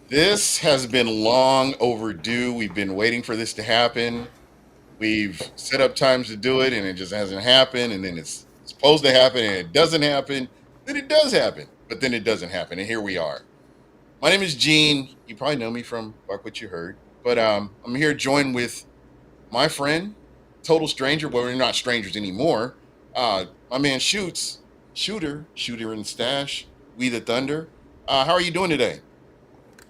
This has been long overdue. We've been waiting for this to happen. We've set up times to do it, and it just hasn't happened. And then it's supposed to happen, and it doesn't happen. Then it does happen, but then it doesn't happen. And here we are. My name is Gene. You probably know me from Fuck What You Heard, but I'm here joined with my friend, total stranger. Well, we're not strangers anymore. My man Shooter in the stash. We the Thunder. How are you doing today?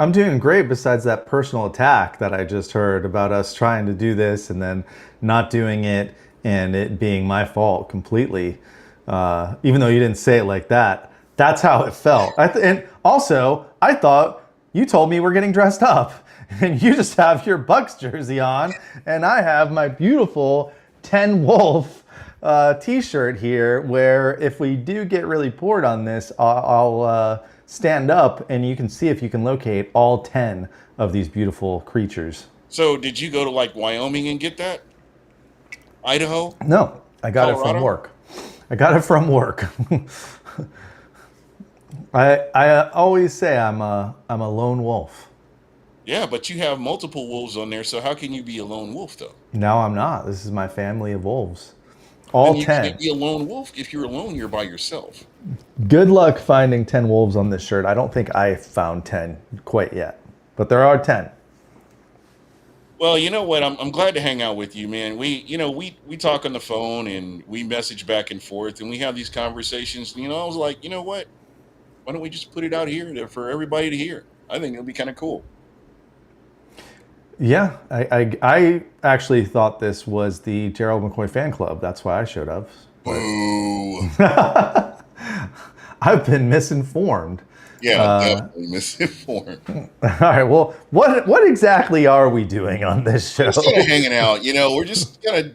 I'm doing great besides that personal attack that I just heard about us trying to do this and then not doing it and it being my fault completely. Even though you didn't say it like that, that's how it felt. And also, I thought you told me we're getting dressed up and you just have your Bucks jersey on and I have my beautiful 10 Wolf t-shirt here where if we do get really bored on this, I'll stand up and you can see if you can locate all 10 of these beautiful creatures. So, did you go to like Wyoming and get that? Idaho, No, I got it from Colorado? work. I got it from work. I always say I'm a lone wolf. Yeah, but you have multiple wolves on there. So how can you be a lone wolf though? Now I'm not. This is my family of wolves. Then All you can't 10. be a lone wolf. If you're alone, you're by yourself. Good luck finding 10 wolves on this shirt. I don't think I found 10 quite yet, but there are 10. Well, you know what? I'm glad to hang out with you, man. We talk on the phone and we message back and forth and we have these conversations. I was like, you know what? Why don't we just put it out here for everybody to hear? I think it'll be kind of cool. Yeah, I actually thought this was the Gerald McCoy fan club. That's why I showed up. But Boo. I've been misinformed. Yeah, definitely misinformed. All right, well, what exactly are we doing on this We're show? just kind of hanging out. We're just gonna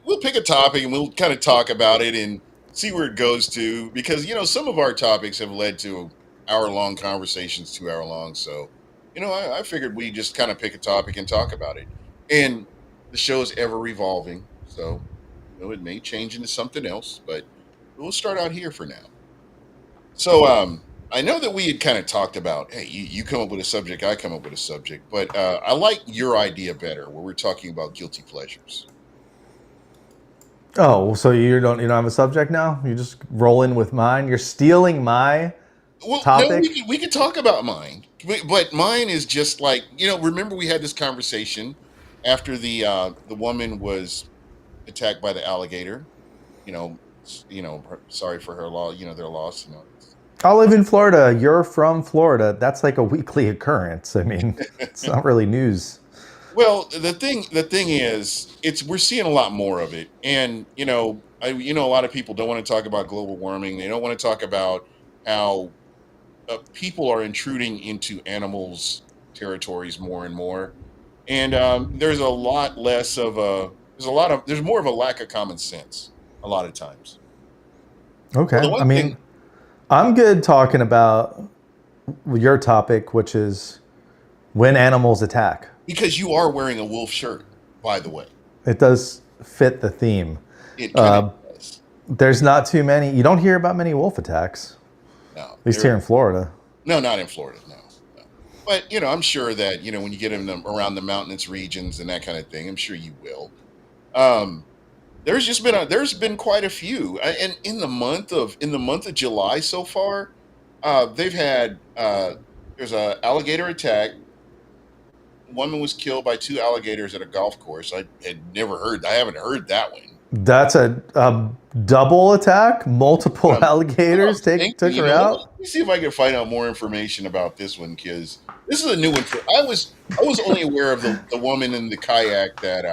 we'll pick a topic and we'll kind of talk about it and see where it goes to because some of our topics have led to hour long conversations, 2 hour long. So I figured we just kind of pick a topic and talk about it. And the show is ever revolving, so it may change into something else, but we'll start out here for now. So I know that we had kind of talked about, hey, you come up with a subject, I come up with a subject, but I like your idea better, where we're talking about guilty pleasures. Oh, so you don't have a subject now? You just roll in with mine. You're stealing my Well, no, we topic. we could talk about mine, but mine is just like Remember we had this conversation after the woman was attacked by the alligator. Sorry for her law. Their loss. I live in Florida. You're from Florida. That's like a weekly occurrence. I mean, it's not really news. Well, the thing is, it's we're seeing a lot more of it, and a lot of people don't want to talk about global warming. They don't want to talk about how people are intruding into animals' territories more and more, and there's a lot less of a there's more of a lack of common sense a lot of times. Well, the Okay. I one thing mean, I'm good talking about your topic, which is when animals attack. because you are wearing a wolf shirt, by the way, It does fit the theme. it kind of Uh, does. there's not too many. You don't hear about many wolf attacks, No, at least here in Florida. no, not in Florida, no. No. But I'm sure that when you get in around the mountainous regions and that kind of thing, I'm sure you will. Um, there's been quite a few, and in the month of July so far, they've had there's a alligator attack. A woman was killed by two alligators at a golf course. I haven't heard that one. That's a double attack. Multiple I'm alligators thinking, took her let out. me see if I can find out more information about this one because this is a new one. I was only aware of the woman in the kayak that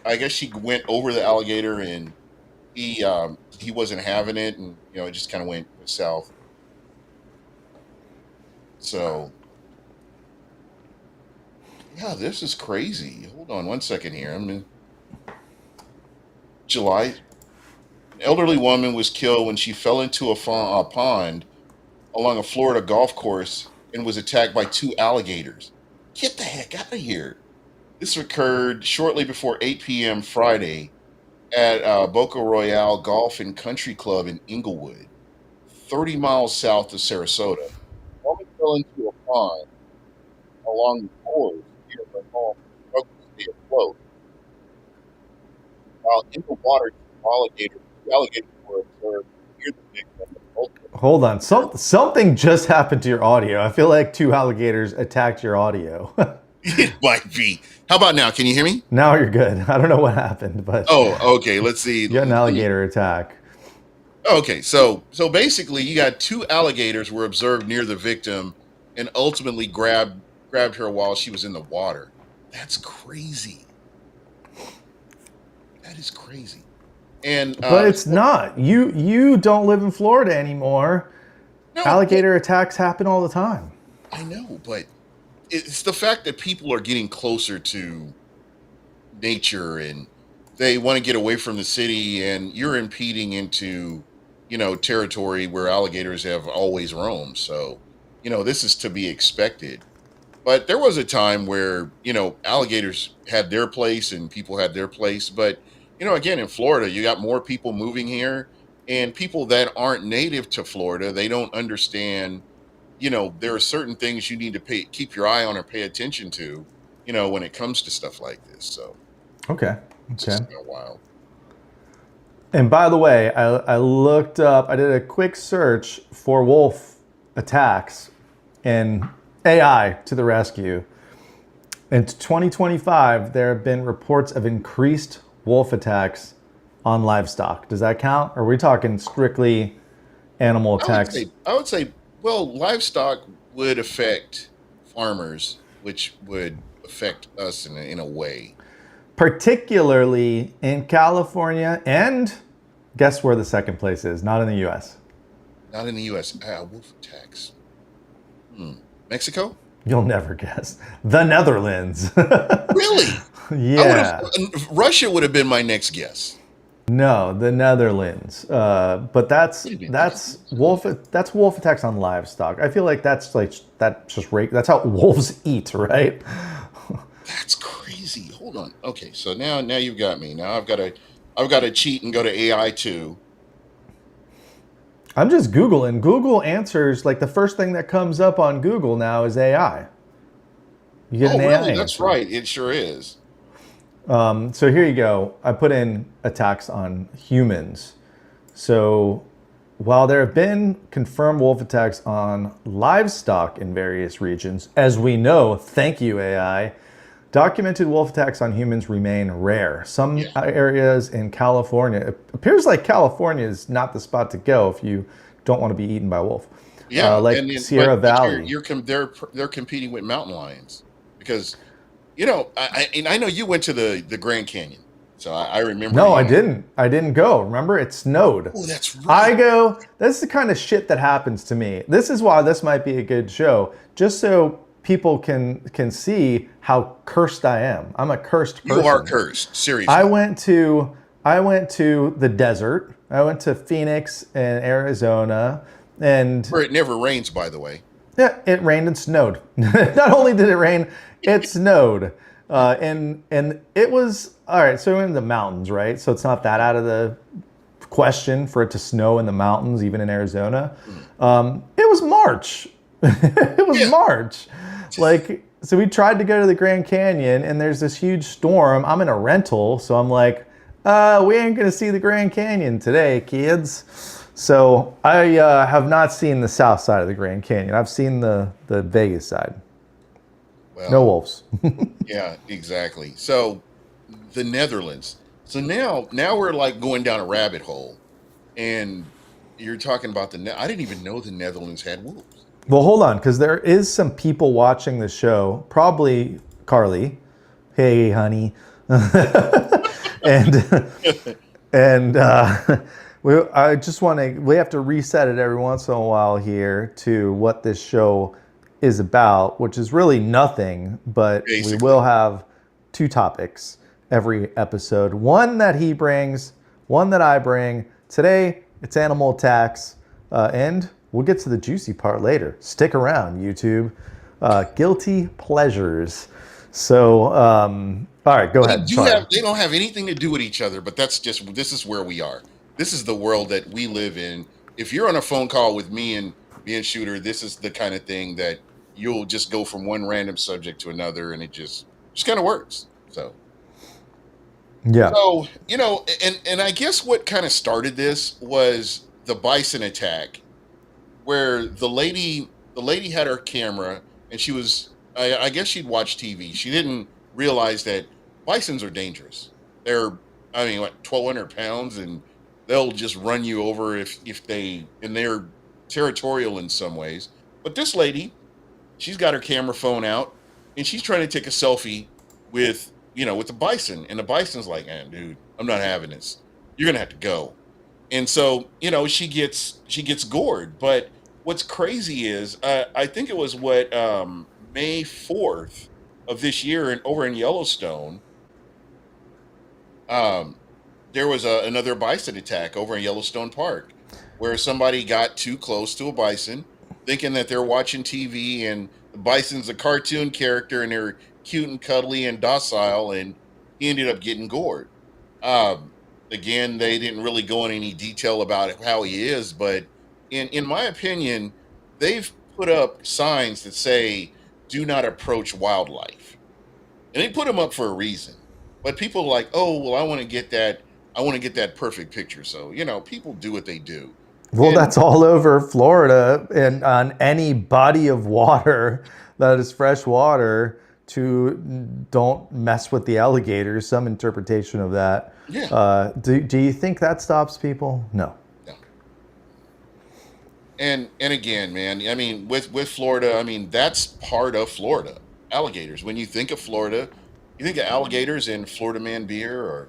I guess she went over the alligator and he wasn't having it and it just kind of went south. So yeah, this is crazy. Hold on one second here. I'm in July. An elderly woman was killed when she fell into a pond along a Florida golf course and was attacked by two alligators. Get the heck out of here. This occurred shortly before 8 p.m. Friday at Boca Royale Golf and Country Club in Inglewood, 30 miles south of Sarasota. Woman fell into a pond along the shores near her home struggled to stay afloat, while in the water, two alligators were observed near the victim and ultimately Hold on. returned. Something just happened to your audio. I feel like two alligators attacked your audio. It might be. How about now? Can you hear me? Now you're good. I don't know what happened, but Oh, okay. Let's see. you got an Let me. alligator attack. Okay, so basically, you got two alligators were observed near the victim, and ultimately grabbed her while she was in the water. That's crazy. That is crazy. And But it's not. You don't live in Florida anymore. no, Alligator attacks happen all the time. I know, but it's the fact that people are getting closer to nature and they want to get away from the city, and you're impeding into territory where alligators have always roamed. So this is to be expected. But there was a time where alligators had their place and people had their place. But again, in Florida, you got more people moving here, and people that aren't native to Florida, they don't understand. There are certain things you need to keep your eye on or pay attention to when it comes to stuff like this. So Okay. it's Okay. just kind of wild. And by the way, I looked up, I did a quick search for wolf attacks and AI to the rescue. In 2025, there have been reports of increased wolf attacks on livestock. Does that count? Or are we talking strictly animal I would attacks? say, I would say, well, livestock would affect farmers, which would affect us in a way. Particularly in California, and guess where the second place is? Not in the US. Not in the U.S. Wolf attacks. Hmm. Mexico? You'll never guess. The Netherlands. Really? I would have. Yeah. Russia would have been my next guess. No, the Netherlands. But Would have been that's wolf attacks on livestock. I feel like that's just that's how wolves eat, right? That's crazy. Hold on. Okay, so now you've got me. Now I've got to cheat and go to AI too. I'm just Googling. Google answers like the first thing that comes up on Google now is AI. You get an Oh, AI really? That's answer. right. It sure is. So here you go. I put in attacks on humans. So while there have been confirmed wolf attacks on livestock in various regions, as we know, thank you, AI, documented wolf attacks on humans remain rare. Some Yeah. areas in California, it appears like California is not the spot to go if you don't want to be eaten by a wolf. Yeah, Like and then Sierra but you're Valley. you're com- they're competing with mountain lions because I know you went to the Grand Canyon, so I remember No, I you. didn't. I didn't go. Remember, it snowed. Oh, that's right. I go, this is the kind of shit that happens to me. This is why this might be a good show, just so people can see how cursed I am. I'm a cursed You are person. cursed, I seriously. went to I went to the desert. I went to Phoenix and Arizona, and Where it never rains, by the way. yeah, it rained and snowed. Not only did it rain, it snowed, and it was all right. So we're in the mountains, right? So it's not that out of the question for it to snow in the mountains, even in Arizona. Mm. It was March. It was Yeah. March. Like, so we tried to go to the Grand Canyon, and there's this huge storm. I'm in a rental, so I'm like, we ain't gonna see the Grand Canyon today, kids. So I have not seen the south side of the Grand Canyon. I've seen the Vegas side. No Well, wolves. yeah, exactly. So the Netherlands. So now we're like going down a rabbit hole, and you're talking about I didn't even know the Netherlands had wolves. Well, hold on, because there is some people watching the show. Probably Carly. Hey, honey. and and I just want to. We have to reset it every once in a while here to what this show is about, which is really nothing. But we Basically. will have two topics every episode. One that he brings, one that I bring. Today it's animal attacks, and we'll get to the juicy part later. Stick around, YouTube. Guilty pleasures. So, all right, go ahead. Sorry. They don't have anything to do with each other, but this is where we are. This is the world that we live in. If you're on a phone call with me and Shooter, this is the kind of thing that you'll just go from one random subject to another, and it just kind of works. Yeah. So and I guess what kind of started this was the bison attack, where the lady had her camera, and she was, I guess she'd watched TV. She didn't realize that bisons are dangerous. They're, I mean, what, 1,200 pounds, and they'll just run you over if they, and they're territorial in some ways. But this lady, she's got her camera phone out, and she's trying to take a selfie with, with the bison, and the bison's like, "Man, dude, I'm not having this. You're gonna have to go." And so she gets gored. But what's crazy is, I think it was what, May 4th of this year, and over in Yellowstone, um, there was another bison attack over in Yellowstone Park, where somebody got too close to a bison, thinking that they're watching TV, and the bison's a cartoon character, and they're cute and cuddly and docile, and he ended up getting gored. Um, Again, they didn't really go in any detail about how he is, but in my opinion, they've put up signs that say "Do not approach wildlife," and they put them up for a reason. But people are like, "Oh, well, I want to get that. I want to get that perfect picture." So people do what they do, Well, and that's all over Florida and on any body of water that is fresh water to don't mess with the alligators, some interpretation of that. yeah, Do you think that stops people? No. yeah. And again, man, I mean, with Florida, I mean, that's part of Florida. Alligators. When you think of Florida, you think of alligators and Florida man beer, or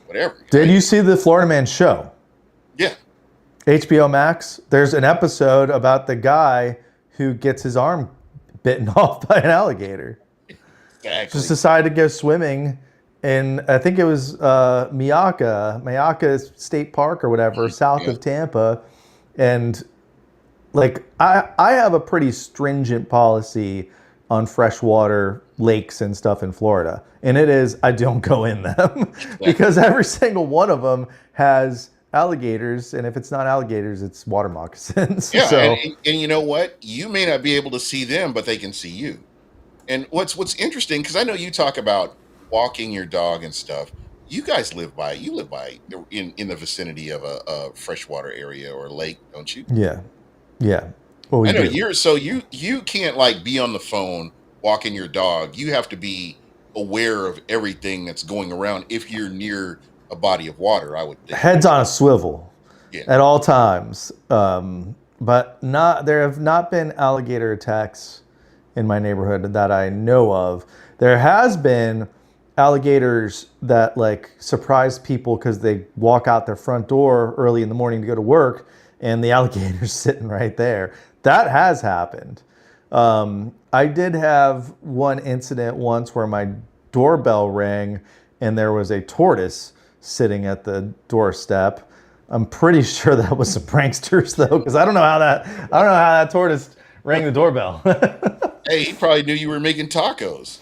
whatever, Did right? you see the Florida Man show? Yeah, HBO Max? There's an episode about the guy who gets his arm bitten off by an alligator. Just exactly. decided to go swimming in, I think it was Mayaka State Park or whatever, south Yeah. of Tampa. And like I have a pretty stringent policy on freshwater lakes and stuff in Florida. And it is I don't go in them Exactly. because every single one of them has alligators, and if it's not alligators, it's water moccasins. Yeah, and, So and and you know what? You may not be able to see them, but they can see you. And what's interesting, because I know you talk about walking your dog and stuff. You live by in the vicinity of a freshwater area or lake, don't you? yeah, yeah. Well, we I know do. you can't like be on the phone walking your dog. You have to be aware of everything that's going around if you're near a body of water, I would think. Heads on a swivel Yeah. at all times. But not there have not been alligator attacks in my neighborhood that I know of. There has been alligators that like surprise people because they walk out their front door early in the morning to go to work, and the alligator's sitting right there. That has happened. I did have one incident once where my doorbell rang and there was a tortoise sitting at the doorstep. I'm pretty sure that was some pranksters though, because I don't know how that tortoise rang the doorbell. Hey, he probably knew you were making tacos.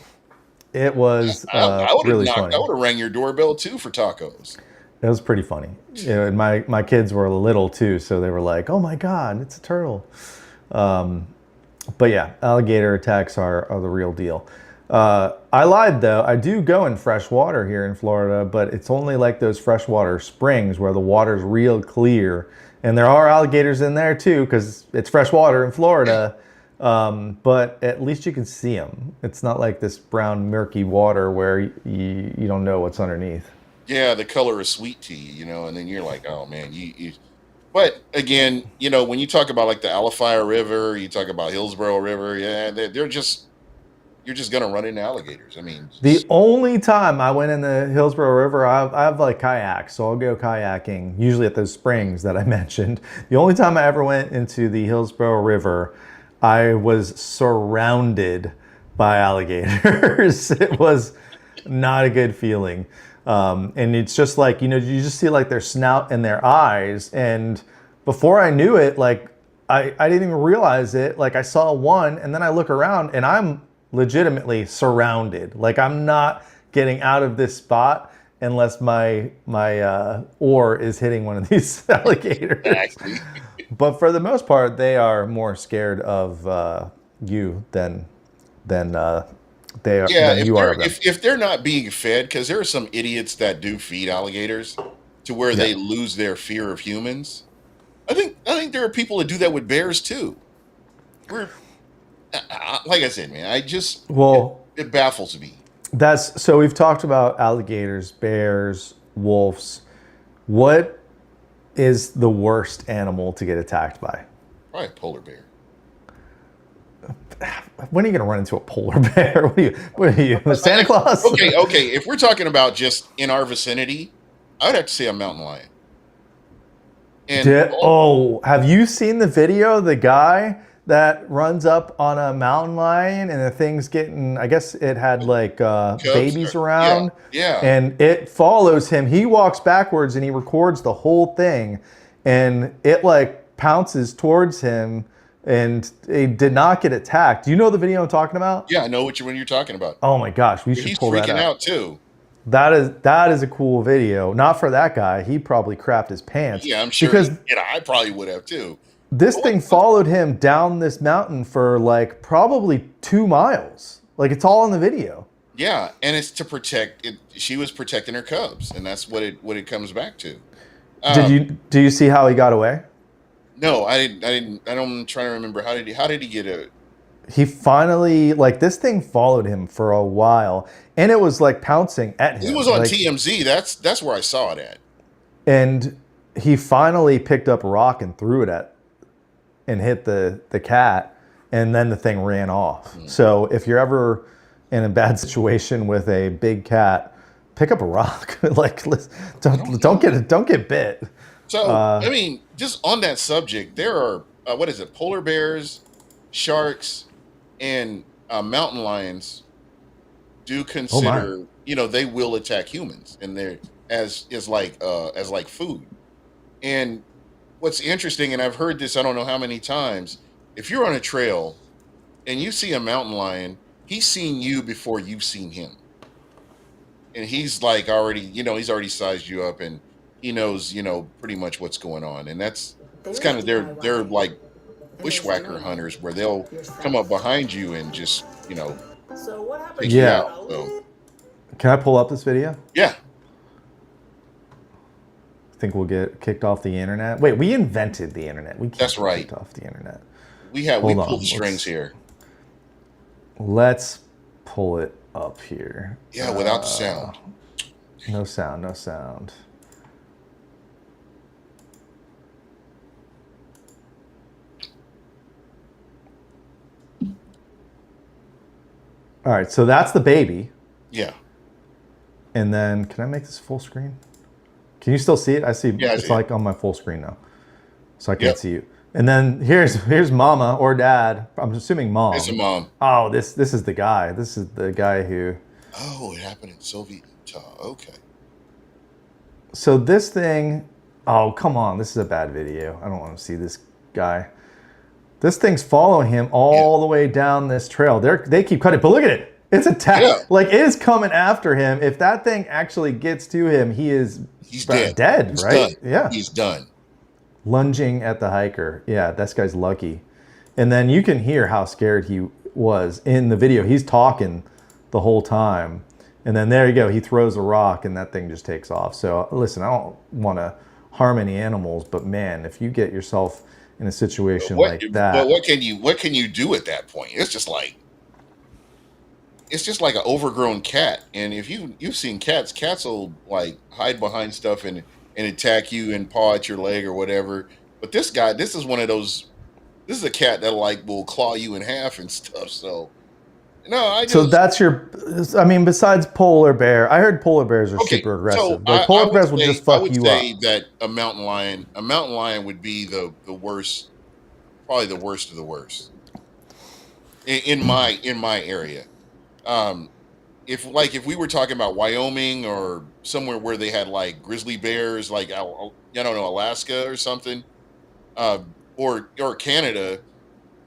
It was I would have really knocked. I funny. would have rang your doorbell too for tacos. It was pretty funny. You know, and my kids were little too, so they were like, "Oh my god, it's a turtle!" But yeah, alligator attacks are the real deal. I lied though. I do go in fresh water here in Florida, but it's only like those freshwater springs where the water's real clear. And there are alligators in there too because it's fresh water in Yeah, Florida. But at least you can see them. It's not like this brown, murky water where you don't know what's underneath. yeah. The color of sweet tea, and then you're like, oh man, you. But again, when you talk about like the Alafire River, you talk about Hillsborough River, yeah, they're just you're just gonna run into alligators. I mean, The only time I went in the Hillsborough River, I have like kayaks, so I'll go kayaking, usually at those springs that I mentioned. The only time I ever went into the Hillsborough River, I was surrounded by alligators. It was not a good feeling. And it's just like, you just see like their snout and their eyes. And before I knew it, like I didn't even realize it. Like I saw one and then I look around and I'm legitimately surrounded. Like I'm not getting out of this spot unless my oar is hitting one of these alligators. exactly. But for the most part, they are more scared of you than they are Yeah, than you are of them. if they're not being fed, because there are some idiots that do feed alligators to where Yeah. they lose their fear of humans. I think there are people that do that with bears too. We're like I said, man. Well, It baffles me. that's so we've talked about alligators, bears, wolves. What is the worst animal to get attacked by? Probably a polar bear. When are you going to run into a polar bear? What are you, Santa Claus? Okay. If we're talking about just in our vicinity, I would have to say a mountain lion. And Have you seen the video? The guy that runs up on a mountain lion and the thing's getting, I guess it had like cubs, babies yeah, around yeah, and it follows him. He walks backwards and he records the whole thing and it like pounces towards him and it did not get attacked. Do you know the video I'm talking about? yeah. I know what you're talking about. Oh my gosh, we But should he's pull that freaking up. out too. That is a cool video. Not for that guy. He probably crapped his pants Yeah, I'm sure. because I probably would have too. this But thing followed him down this mountain for like probably 2 miles. Like it's all in the video. yeah, and it's to protect it. She was protecting her cubs, and that's what it comes back to. Did Um, you do you see how he got away? no, I didn't. I didn't. I don't try to remember how did he get a. He finally like this thing followed him for a while and it was like pouncing at He him. was on Like TMZ. That's where I saw it at. and he finally picked up a rock and threw it at and hit the cat and then the thing ran off. So if you're ever in a bad situation with a big cat, pick up a rock. Like don't get bit. So I mean, just on that subject, there are what is it? Polar bears, sharks, and mountain lions do Oh my. consider they will attack humans, and they're as like food. And what's interesting, and I've heard this I don't know how many times, if you're on a trail and you see a mountain lion, he's seen you before you've seen him, and he's like already he's already sized you up and he knows pretty much what's going on, and that's kind of they're like bushwhacker hunters where they'll come up behind you and just take you Yeah. out. So Can I pull up this video? yeah, Think we'll get kicked off the internet. Wait, we invented the internet. We can't that's get right. kicked off the internet. We Hold pulled on. the strings here. Let's pull it up here. Yeah, without the sound. No sound, no sound. All right, so that's the baby. Yeah, And then, can I make this full screen? Can you still see it? I see yeah, I it's see it. like on my full screen now. So I can't Yep, see you. And then here's mama or dad. I'm assuming it's a mom. mom. Oh, this is the guy. This is the guy who. Oh, it happened in Soviet Utah. Okay. So this thing. Oh, come on. This is a bad video. I don't want to see this guy. This thing's following him Yeah, all the way down this trail. They keep cutting, but look at it. It's yeah. attack. Like it is coming after him. If that thing actually gets to him, he is He's dead. dead, He's right? done. Yeah. He's done. Lunging at the hiker. Yeah, this guy's lucky. And then you can hear how scared he was in the video. He's talking the whole time. And then there you go. He throws a rock and that thing just takes off. So listen, I don't want to harm any animals, but man, if you get yourself in a situation What? like But that, what can you do at that point? It's just like an overgrown cat. And if you've seen cats will like hide behind stuff and attack you and paw at your leg or whatever. But this is one of those. This is a cat that like will claw you in half and stuff. So no, so that's your, I mean, besides polar bear, I heard polar bears are okay. super So aggressive. Like polar bears will just I fuck would you say up. that a mountain lion would be the worst, probably the worst of the worst in my area. Um, if we were talking about Wyoming or somewhere where they had like grizzly bears, like I don't know, Alaska or something, or Canada,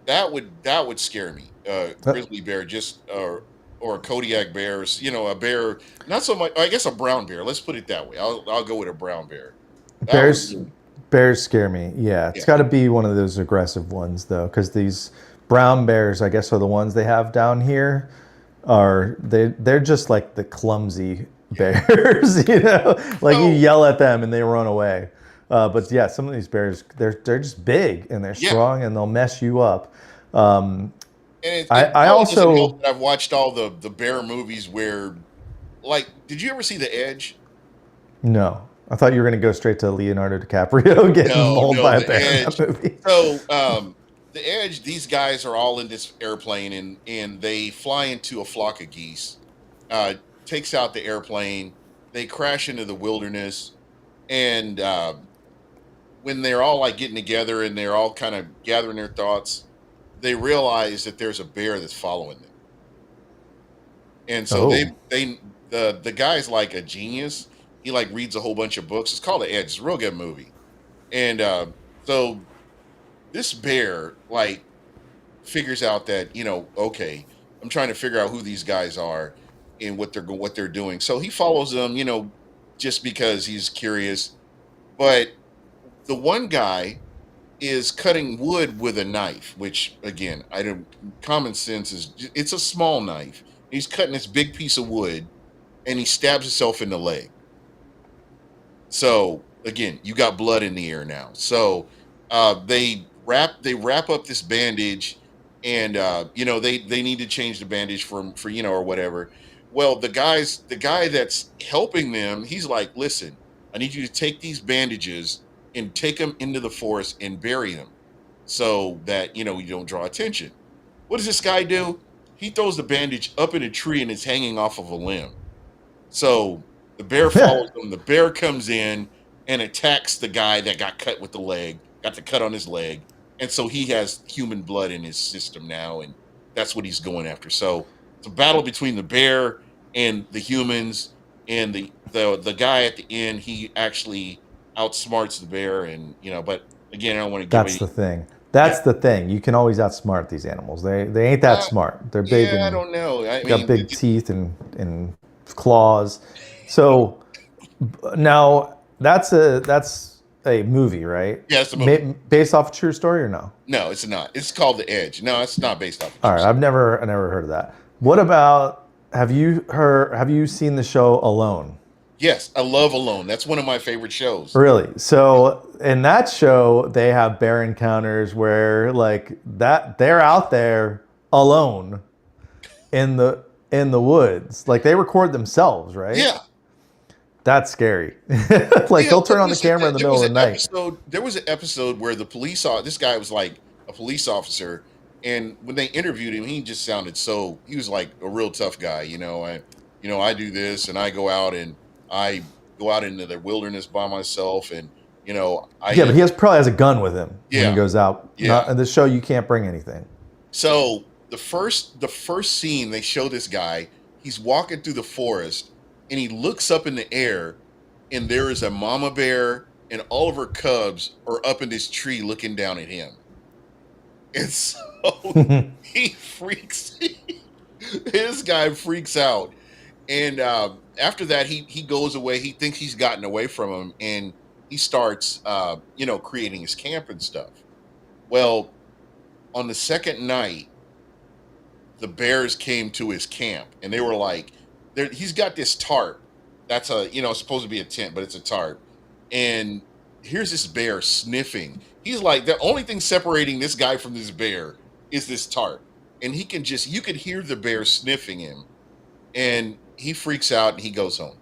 that would scare me. Uh, Grizzly bear, just or a Kodiak bears, a bear, not so much. I guess a brown bear. Let's put it that way. I'll go with a brown bear. That would Bears, be bears scare me. Yeah, it's yeah. got to be one of those aggressive ones though, because these brown bears, I guess, are the ones they have down here. Are they're just like the clumsy Yeah. bears, you know? Like you So yell at them and they run away. But yeah, some of these bears, they're just big and they're yeah, strong and they'll mess you up. Um, and it I probably doesn't help also that I've watched all the bear movies where, like, did you ever see The Edge? no. I thought you were going to go straight to Leonardo DiCaprio getting No, mauled no, by a The bear in that Edge. movie. So, The Edge, these guys are all in this airplane and they fly into a flock of geese. Uh, Takes out the airplane. They crash into the wilderness, and when they're all like getting together and they're all kind of gathering their thoughts, they realize that there's a bear that's following them, and so Oh, the guy's like a genius. He like reads a whole bunch of books. It's called The Edge. It's a real good movie, and so this bear like figures out that okay, I'm trying to figure out who these guys are and what they're doing. So he follows them, just because he's curious. But the one guy is cutting wood with a knife, which again, I don't. Common sense is it's a small knife. He's cutting this big piece of wood and he stabs himself in the leg. So again, you got blood in the air now. So they wrap up this bandage, and they need to change the bandage for or whatever. Well, the guy that's helping them, he's like, listen, I need you to take these bandages and take them into the forest and bury them so that you don't draw attention. What does this guy do? He throws the bandage up in a tree and it's hanging off of a limb. So the bear follows them. The bear comes in and attacks the guy that got cut with the leg, got the cut on his leg. And so he has human blood in his system now. And that's what he's going after. So it's a battle between the bear and the humans. And the guy at the end, he actually outsmarts the bear. And, but again, I don't want to give that's any. the thing. Yeah. That's the thing. You can always outsmart these animals. They ain't that Uh, smart. They're big yeah, I and don't know. I got mean, big teeth and claws. So now that's a movie, right? yeah, it's a movie. Based off a true story or no? No, it's not. It's called The Edge. No, it's not based off of All true right, story. I never heard of that. What about have you seen the show Alone? Yes, I love Alone. That's one of my favorite shows. Really? So in that show, they have bear encounters where like that they're out there alone in the woods. Like they record themselves, right? Yeah, That's scary. Like yeah. they'll turn on the camera in the There middle was of an the night. episode. There was an episode where this guy was like a police officer, and when they interviewed him, he just sounded so. He was like a real tough guy. I do this, and I go out into the wilderness by myself, and Yeah, but he probably has a gun with him when he yeah, goes out. yeah. Not in the show, you can't bring anything. So the first scene they show this guy, he's walking through the forest and he looks up in the air and there is a mama bear and all of her cubs are up in this tree looking down at him. And so he freaks this guy freaks out. And after that he goes away. He thinks he's gotten away from him and he starts creating his camp and stuff. Well, on the second night the bears came to his camp and they were like he's got this tarp that's supposed to be a tent but it's a tarp, and here's this bear sniffing. He's like, the only thing separating this guy from this bear is this tarp, and you could hear the bear sniffing him, and he freaks out and he goes home.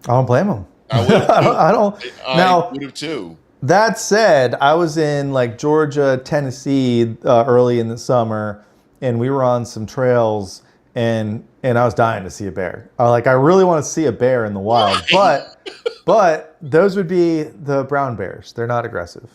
I don't blame him. I would have too. I don't. I Now would have too. that said, I was in like Georgia, Tennessee early in the summer, and we were on some trails, and I was dying to see a bear. I really want to see a bear in the wild, Why? but those would be the brown bears. They're not aggressive.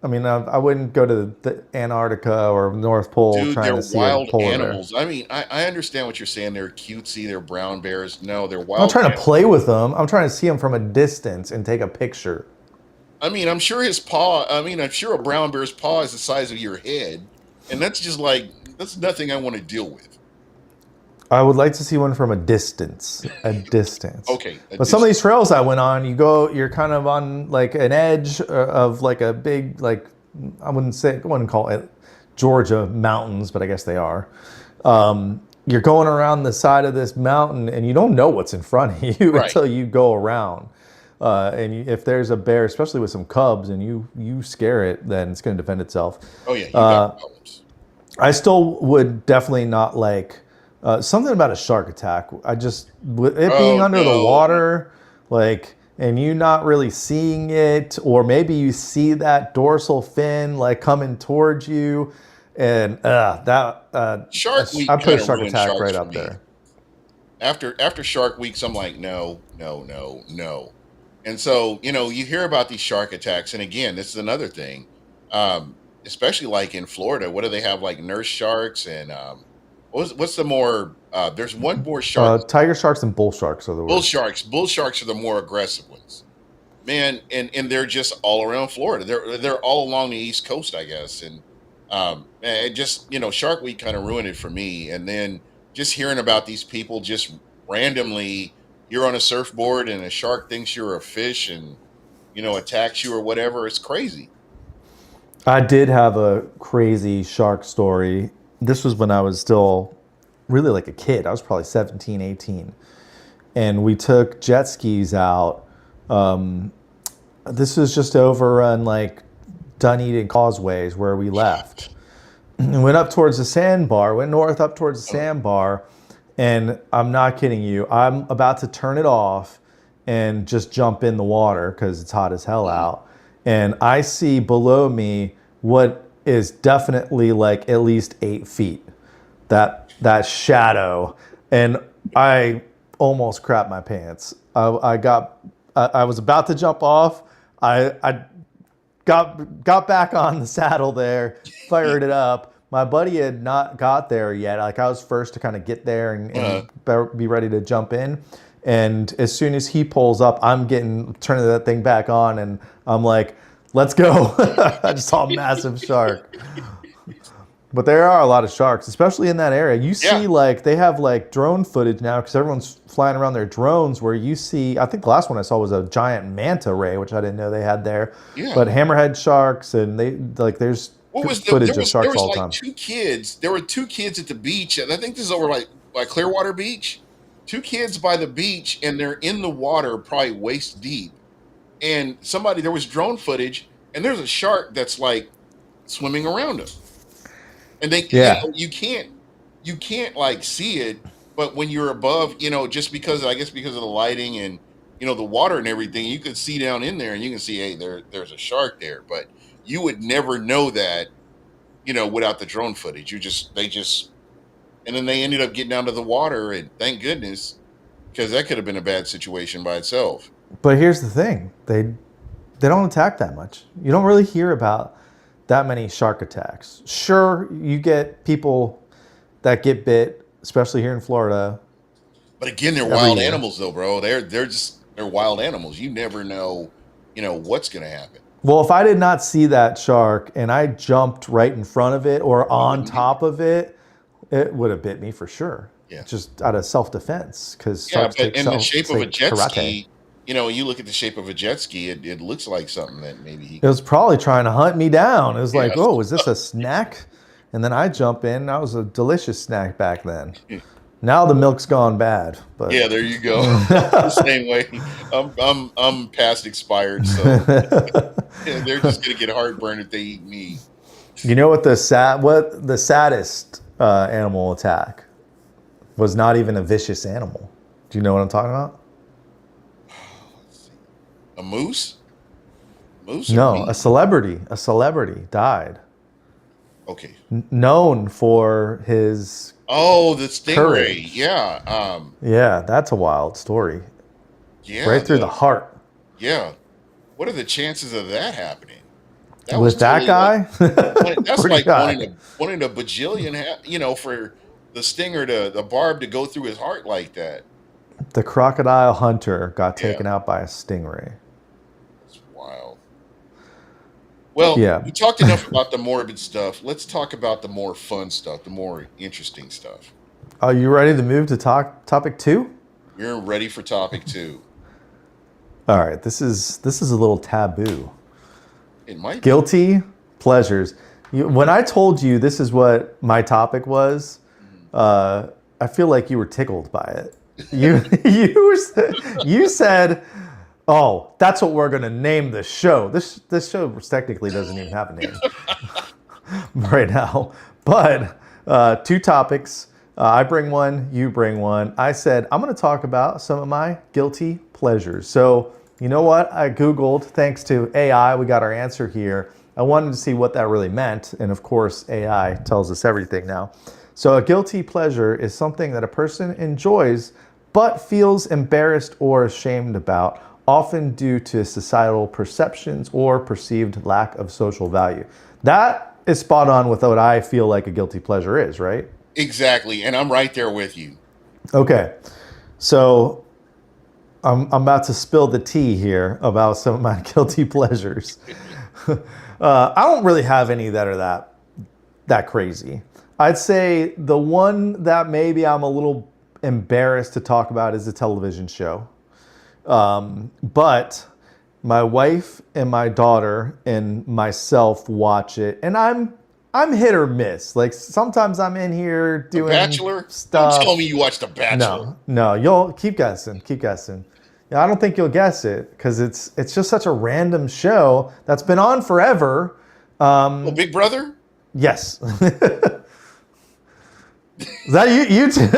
I mean, I wouldn't go to the Antarctica or North Pole Dude, trying they're to see a wild polar bear. animals. I mean, I understand what you're saying. They're cutesy, they're brown bears. No, they're I'm not wild trying to animals. play with them. I'm trying to see them from a distance and take a picture. I mean, I'm sure a brown bear's paw is the size of your head. And that's just like, that's nothing I want to deal with. I would like to see one from a distance. A distance. Okay. But some of these trails I went on, you're kind of on like an edge of like a big, like, I wouldn't call it Georgia mountains, but I guess they are. You're going around the side of this mountain and you don't know what's in front of you Right. until you go around. If there's a bear, especially with some cubs, and you scare it, then it's going to defend itself. Oh yeah, you got problems. I still would definitely not like something about a shark attack. With it being Oh under the no. water, like, and you not really seeing it, or maybe you see that dorsal fin like coming towards you, and Shark Week I put a kind of shark ruined attack sharks right for up me. there. After Shark Weeks, I'm like, no, no, no, no. And so, you hear about these shark attacks, and again, this is another thing. Especially like in Florida, what do they have, like nurse sharks and what's the more there's one more shark. Tiger sharks and bull sharks are the Bull worst. sharks. Bull sharks are the more aggressive ones. Man, and they're just all around Florida. They're all along the East Coast, I guess. And man, it just Shark Week kind of ruined it for me. And then just hearing about these people just randomly, you're on a surfboard and a shark thinks you're a fish and attacks you or whatever. It's crazy. I did have a crazy shark story. This was when I was still really like a kid. I was probably 17, 18. And we took jet skis out. This was just over on like Dunedin Causeways where we left. And went up towards the sandbar, went north up towards the Oh, sandbar. And I'm not kidding you. I'm about to turn it off and just jump in the water because it's hot as hell mhm. out. And I see below me what is definitely like at least 8 feet. That shadow, and I almost crapped my pants. I was about to jump off. I got back on the saddle there, fired it up. My buddy had not got there yet. Like I was first to kind of get there uh, and be ready to jump in. And as soon as he pulls up, I'm turning that thing back on, and I'm like, "Let's go!" I just saw a massive shark. But there are a lot of sharks, especially in that area. You yeah, see, like they have like drone footage now because everyone's flying around their drones. Where you see, I think the last one I saw was a giant manta ray, which I didn't know they had there. yeah. But hammerhead sharks, and there's What was there footage of was there sharks was all the like time. two kids. There were two kids at the beach, and I think this is over like by Clearwater Beach. Two kids by the beach, and they're in the water, probably waist deep. And there was drone footage, and there's a shark that's like swimming around them. And Yeah, you can't like see it, but when you're above, just because I guess because of the lighting and the water and everything, you can see down in there, and you can see, hey, there's a shark there, but you would never know that without the drone footage. And then they ended up getting down to the water, and thank goodness, because that could have been a bad situation by itself. but here's the thing: they don't attack that much. You don't really hear about that many shark attacks. Sure, you get people that get bit, especially here in Florida, But again, they're every wild year. animals, though, bro. They're wild animals. You never know, what's gonna happen. Well, if I did not see that shark and I jumped right in front of it or You on wouldn't either. top of it, it would have bit me for sure. Yeah, Just out of self defense, because yeah. sharks But in the shape of a take jet karate. ski, you look at the shape of a jet ski, it looks like something that maybe he It could. was probably trying to hunt me down. It was like, Yes. oh, is this a snack? And then I jump in. That was a delicious snack back then. Now the milk's gone bad, but Yeah, there you go. I'm the same way. I'm past expired, so they're just gonna get heartburn if they eat me. you know what the saddest animal attack was not even a vicious animal. Do you know what I'm talking about? Let's see. A moose? Moose or No, me? a celebrity died, Okay. known for his Oh, the stingray. courage. Yeah. Yeah, that's a wild story. Yeah, Right through the heart. yeah. What are the chances of that happening? That was With that totally like guy, that's pretty like high. wanting a bajillion, for the stinger the barb to go through his heart like that. The crocodile hunter got Yeah, taken out by a stingray. that's wild. Well, Yeah. we talked enough about the morbid stuff. Let's talk about the more fun stuff, the more interesting stuff. Are you ready to move to topic two? We're ready for topic two. All right. This is a little taboo. It might be. Guilty pleasures. When I told you this is what my topic was, Mhm. I feel like you were tickled by it. You you said, "Oh, that's what we're gonna name the show." This show technically doesn't even have a name right now, but two topics. I bring one, you bring one. I said I'm going to talk about some of my guilty pleasures. So you know what? I Googled, thanks to AI, we got our answer here. I wanted to see what that really meant. And of course, AI tells us everything now. So a guilty pleasure is something that a person enjoys but feels embarrassed or ashamed about, often due to societal perceptions or perceived lack of social value. That is spot on with what I feel like a guilty pleasure is, right? Exactly, and I'm right there with you. Okay. So I'm about to spill the tea here about some of my guilty pleasures. I don't really have any that are that crazy. I'd say the one that maybe I'm a little embarrassed to talk about is a television show. But my wife and my daughter and myself watch it, and I'm hit or miss. Like sometimes I'm in here The doing Bachelor? Don't tell me stuff. you watched The Bachelor. No, you'll keep guessing, keep guessing. Yeah, I don't think you'll guess it because it's just such a random show that's been on forever. Oh, Big Brother? Yes, is that you too?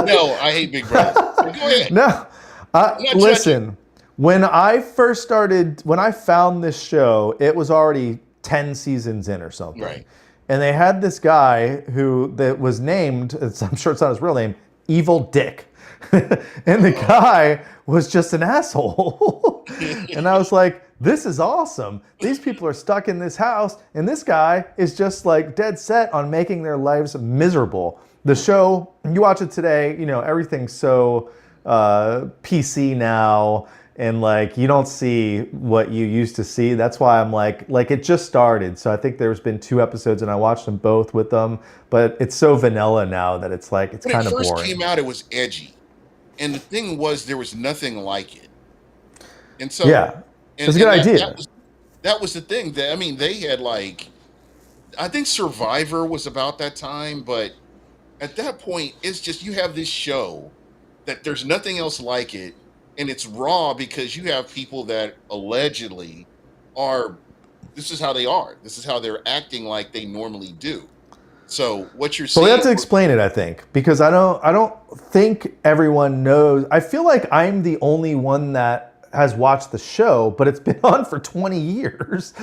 No, I hate Big Brother. But go ahead. No, I'm not judging. listen. When I found this show, it was already 10 seasons in or something, Right. and they had this guy who that was named. I'm sure it's not his real name, Evil Dick, and the guy was just an asshole. And I was like, this is awesome. These people are stuck in this house, and this guy is just like dead set on making their lives miserable. The show, you watch it today, you know, everything's so PC now, and like you don't see what you used to see. That's why I'm like it just started. So I think there's been 2 episodes, and I watched them both with them. But it's so vanilla now that it's When it kind of first boring. came out, it was edgy. And the thing was, there was nothing like it. And so, Yeah, and it's a good and that idea. was the thing. That I mean, they had like, I think Survivor was about that time, but at that point, it's just you have this show that there's nothing else like it, and it's raw because you have people that allegedly are. This is how they are. This is how they're acting like they normally do. So what you're But we have seeing, to explain it, I think, because I don't think everyone knows. I feel like I'm the only one that has watched the show, but it's been on for 20 years,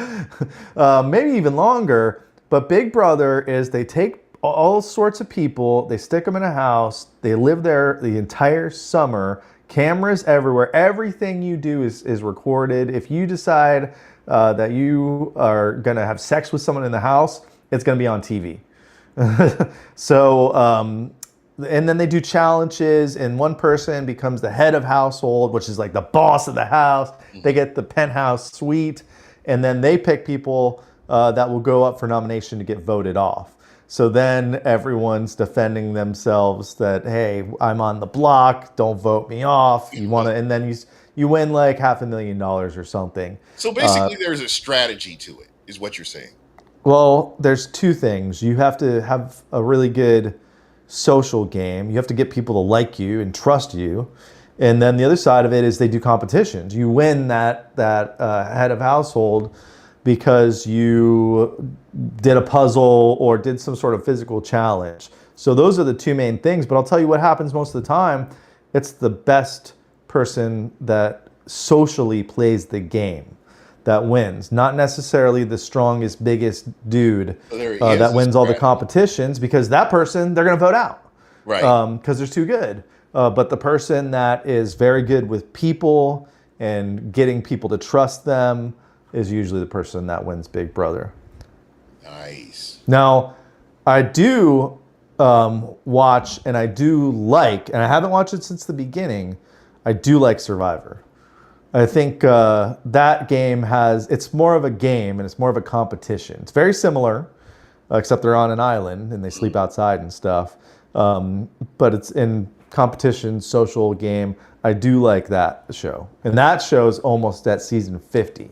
maybe even longer. But Big Brother is they take all sorts of people, they stick them in a house, they live there the entire summer, cameras everywhere. Everything you do is recorded. If you decide that you are going to have sex with someone in the house, it's going to be on TV. So, and then they do challenges, and one person becomes the head of household, which is like the boss of the house. They get the penthouse suite, and then they pick people that will go up for nomination to get voted off. So then everyone's defending themselves that, hey, I'm on the block, don't vote me off. You want to, and then you win like $500,000 or something. so basically, there's a strategy to it, is what you're saying. Well, there's two things. You have to have a really good social game. You have to get people to like you and trust you. And then the other side of it is they do competitions. You win that head of household because you did a puzzle or did some sort of physical challenge. So those are the two main things. But I'll tell you what happens most of the time. It's the best person that socially plays the game that wins, not necessarily the strongest, biggest dude So there, he has that a wins all the strategy, competitions, because that person they're going to vote out right? because they're too good. But the person that is very good with people and getting people to trust them is usually the person that wins Big Brother. Nice. Now, I do watch, and I do like, and I haven't watched it since the beginning, I do like Survivor. I think that game it's more of a game and it's more of a competition. It's very similar, except they're on an island and they sleep outside and stuff. But it's in competition, social game. I do like that show. And that show's almost at season 50.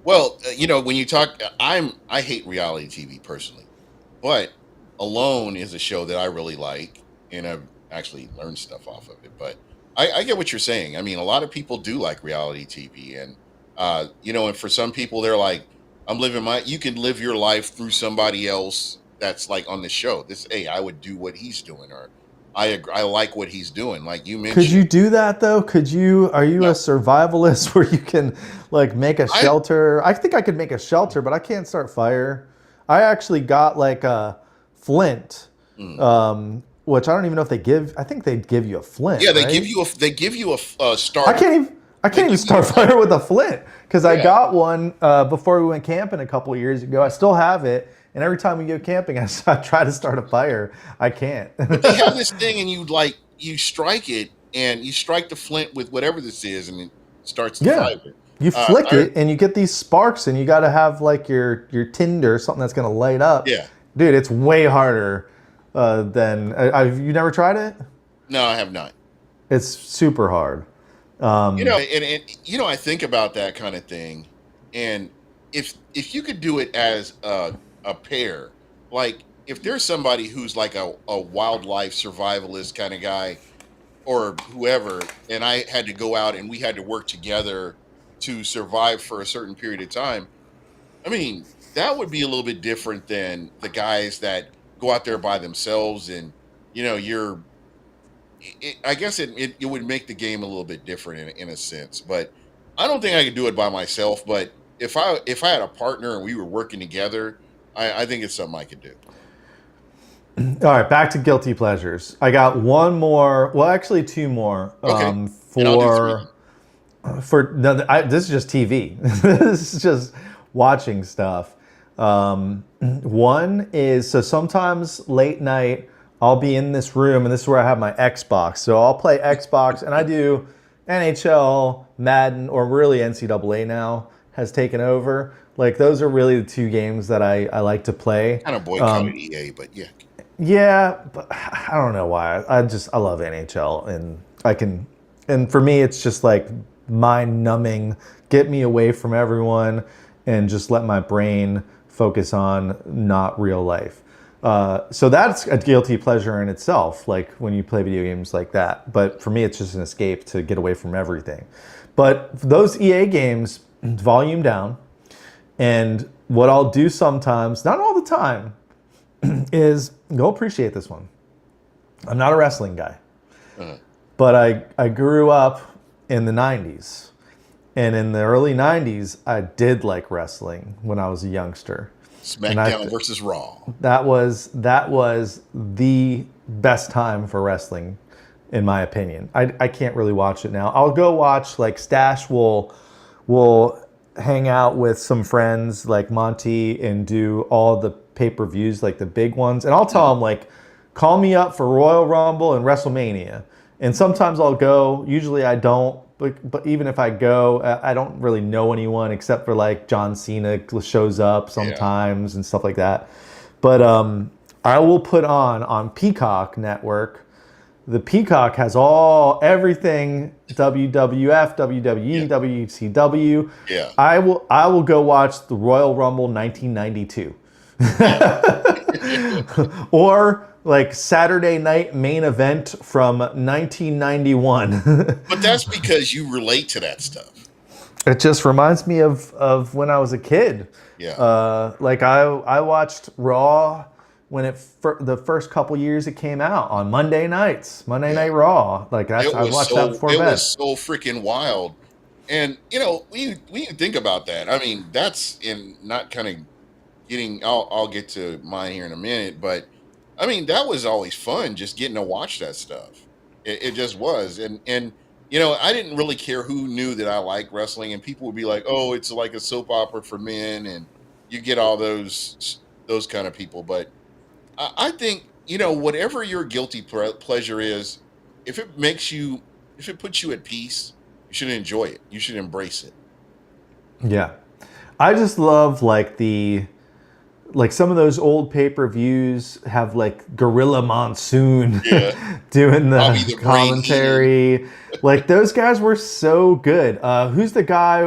Well, when you talk, I hate reality TV personally, but Alone is a show that I really like, and I've actually learned stuff off of it. But I get what you're saying. I mean, a lot of people do like reality TV, and and for some people, they're like, "I'm living my." You can live your life through somebody else that's like on the show. Hey, I would do what he's doing, or I like what he's doing. Like you Could mentioned, you do that though? Could you? Are you a no, survivalist where you can like make a I. shelter? I think I could make a shelter, but I can't start fire. I actually got like a flint, mm. which I don't even know if they give. I think they give you a flint, Yeah, right? they give you a I starter. can't even. I They can't even give you start fire with a flint because I yeah, got one before we went camping a couple of years ago. I still have it, and every time we go camping, I try to start a fire. I can't. but they have this thing, and you strike it, and you strike the flint with whatever this is, and it starts the Yeah. fire. You flick I it and you get these sparks and you got to have like your tinder, something that's going to light up. Yeah, Dude, it's way harder than you never tried it? no, I have not. It's super hard. And I think about that kind of thing, and if you could do it as a pair, like if there's somebody who's like a wildlife survivalist kind of guy or whoever, and I had to go out and we had to work together to survive for a certain period of time. I mean, that would be a little bit different than the guys that go out there by themselves, and you're. I guess it would make the game a little bit different in a sense, but I don't think I could do it by myself. But if I had a partner and we were working together, I think it's something I could do. All right, back to guilty pleasures. I got one more, well, actually two more Okay, and I'll do three. no, this is just TV. This is just watching stuff. One is so sometimes late night I'll be in this room and this is where I have my Xbox. So I'll play Xbox and I do NHL, Madden, or really NCAA now has taken over. Like those are really the two games that I like to play. Kind of boycotted EA, but yeah, Yeah, but I don't know why. I love NHL and I can and for me it's just like mind numbing, get me away from everyone and just let my brain focus on not real life. So that's a guilty pleasure in itself, like when you play video games like that. But for me, it's just an escape to get away from everything. But those EA games, volume down. And what I'll do sometimes, not all the time, is go appreciate this one. I'm not a wrestling guy, uh, but I grew up in the 90s. And in the early 90s, I did like wrestling when I was a youngster. And SmackDown versus Raw. that was the best time for wrestling, in my opinion. I can't really watch it now. I'll go watch like Stash will hang out with some friends like Monty and do all the pay-per-views, like the big ones. And I'll tell him like, call me up for Royal Rumble and WrestleMania. And sometimes I'll go. Usually I don't. But even if I go, I don't really know anyone except for like John Cena shows up Yeah, sometimes and stuff like that. But I will put on Peacock Network. The Peacock has everything WWF, yeah, WWE, WCW. yeah, I will go watch the Royal Rumble 1992. yeah. Or like Saturday night main event from 1991. But that's because you relate to that stuff. It just reminds me of when I was a kid. Yeah, Like I watched Raw when the first couple years it came out on Monday nights, Monday yeah. Night Raw. Like I watched that before It bed. was so freaking wild. And when you think about that, I mean, that's in not kind of getting. I'll get to mine here in a minute, but I mean, that was always fun, just getting to watch that stuff. It just was, and I didn't really care who knew that I liked wrestling, and people would be like, "Oh, it's like a soap opera for men," and you get all those kind of people. But I think whatever your guilty pleasure is, if it makes you, if it puts you at peace, you should enjoy it. You should embrace it. Yeah. I just love like the like some of those old pay-per-views have like Gorilla Monsoon Yeah. doing Bobby the the Brain Heenan. commentary. Like those guys were so good. Who's the guy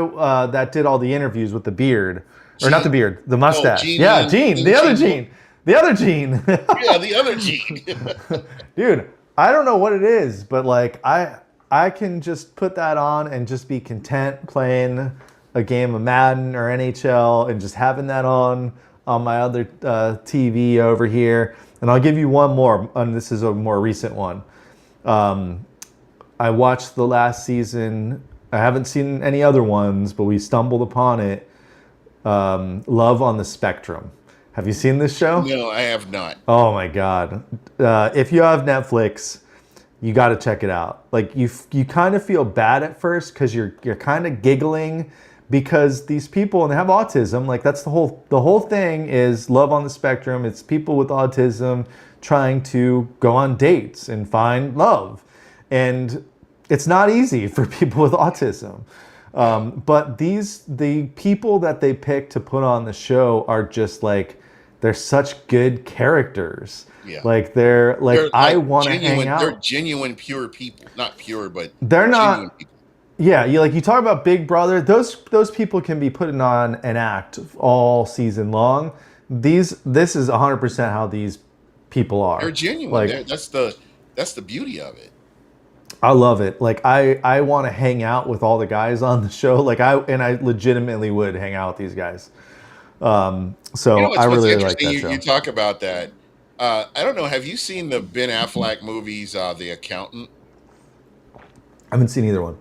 that did all the interviews with the beard, or not the Gene. beard, the Oh, mustache? Gene Yeah, Yin. Gene, Yin the other Gene Lo- Gene, the other Gene. Yeah, the other Gene. Dude, I don't know what it is, but like I can just put that on and just be content playing a game of Madden or NHL and just having that on my other TV over here. And I'll give you one more, and this is a more recent one. I watched the last season. I haven't seen any other ones, but we stumbled upon it. Love on the Spectrum. Have you seen this show? No, I have not. Oh my god! If you have Netflix, you got to check it out. Like you kind of feel bad at first because you're kind of giggling because these people and they have autism. Like that's the whole thing is Love on the Spectrum. It's people with autism trying to go on dates and find love, and it's not easy for people with autism. But the people that they pick to put on the show are just like they're such good characters. Yeah. Like they're like They're I like want to hang genuine. They're out. genuine, pure people. Not pure, but They're genuine not. people. Yeah, you talk about Big Brother. Those people can be putting on an act all season long. This is 100% how these people They're are. genuine. Like That's the beauty of it. I love it. Like I want to hang out with all the guys on the show. Like I legitimately would hang out with these guys. You So know I what's really like interesting? that You show. talk about that. I don't know. Have you seen the Ben Affleck movies, The Accountant? I haven't seen either one.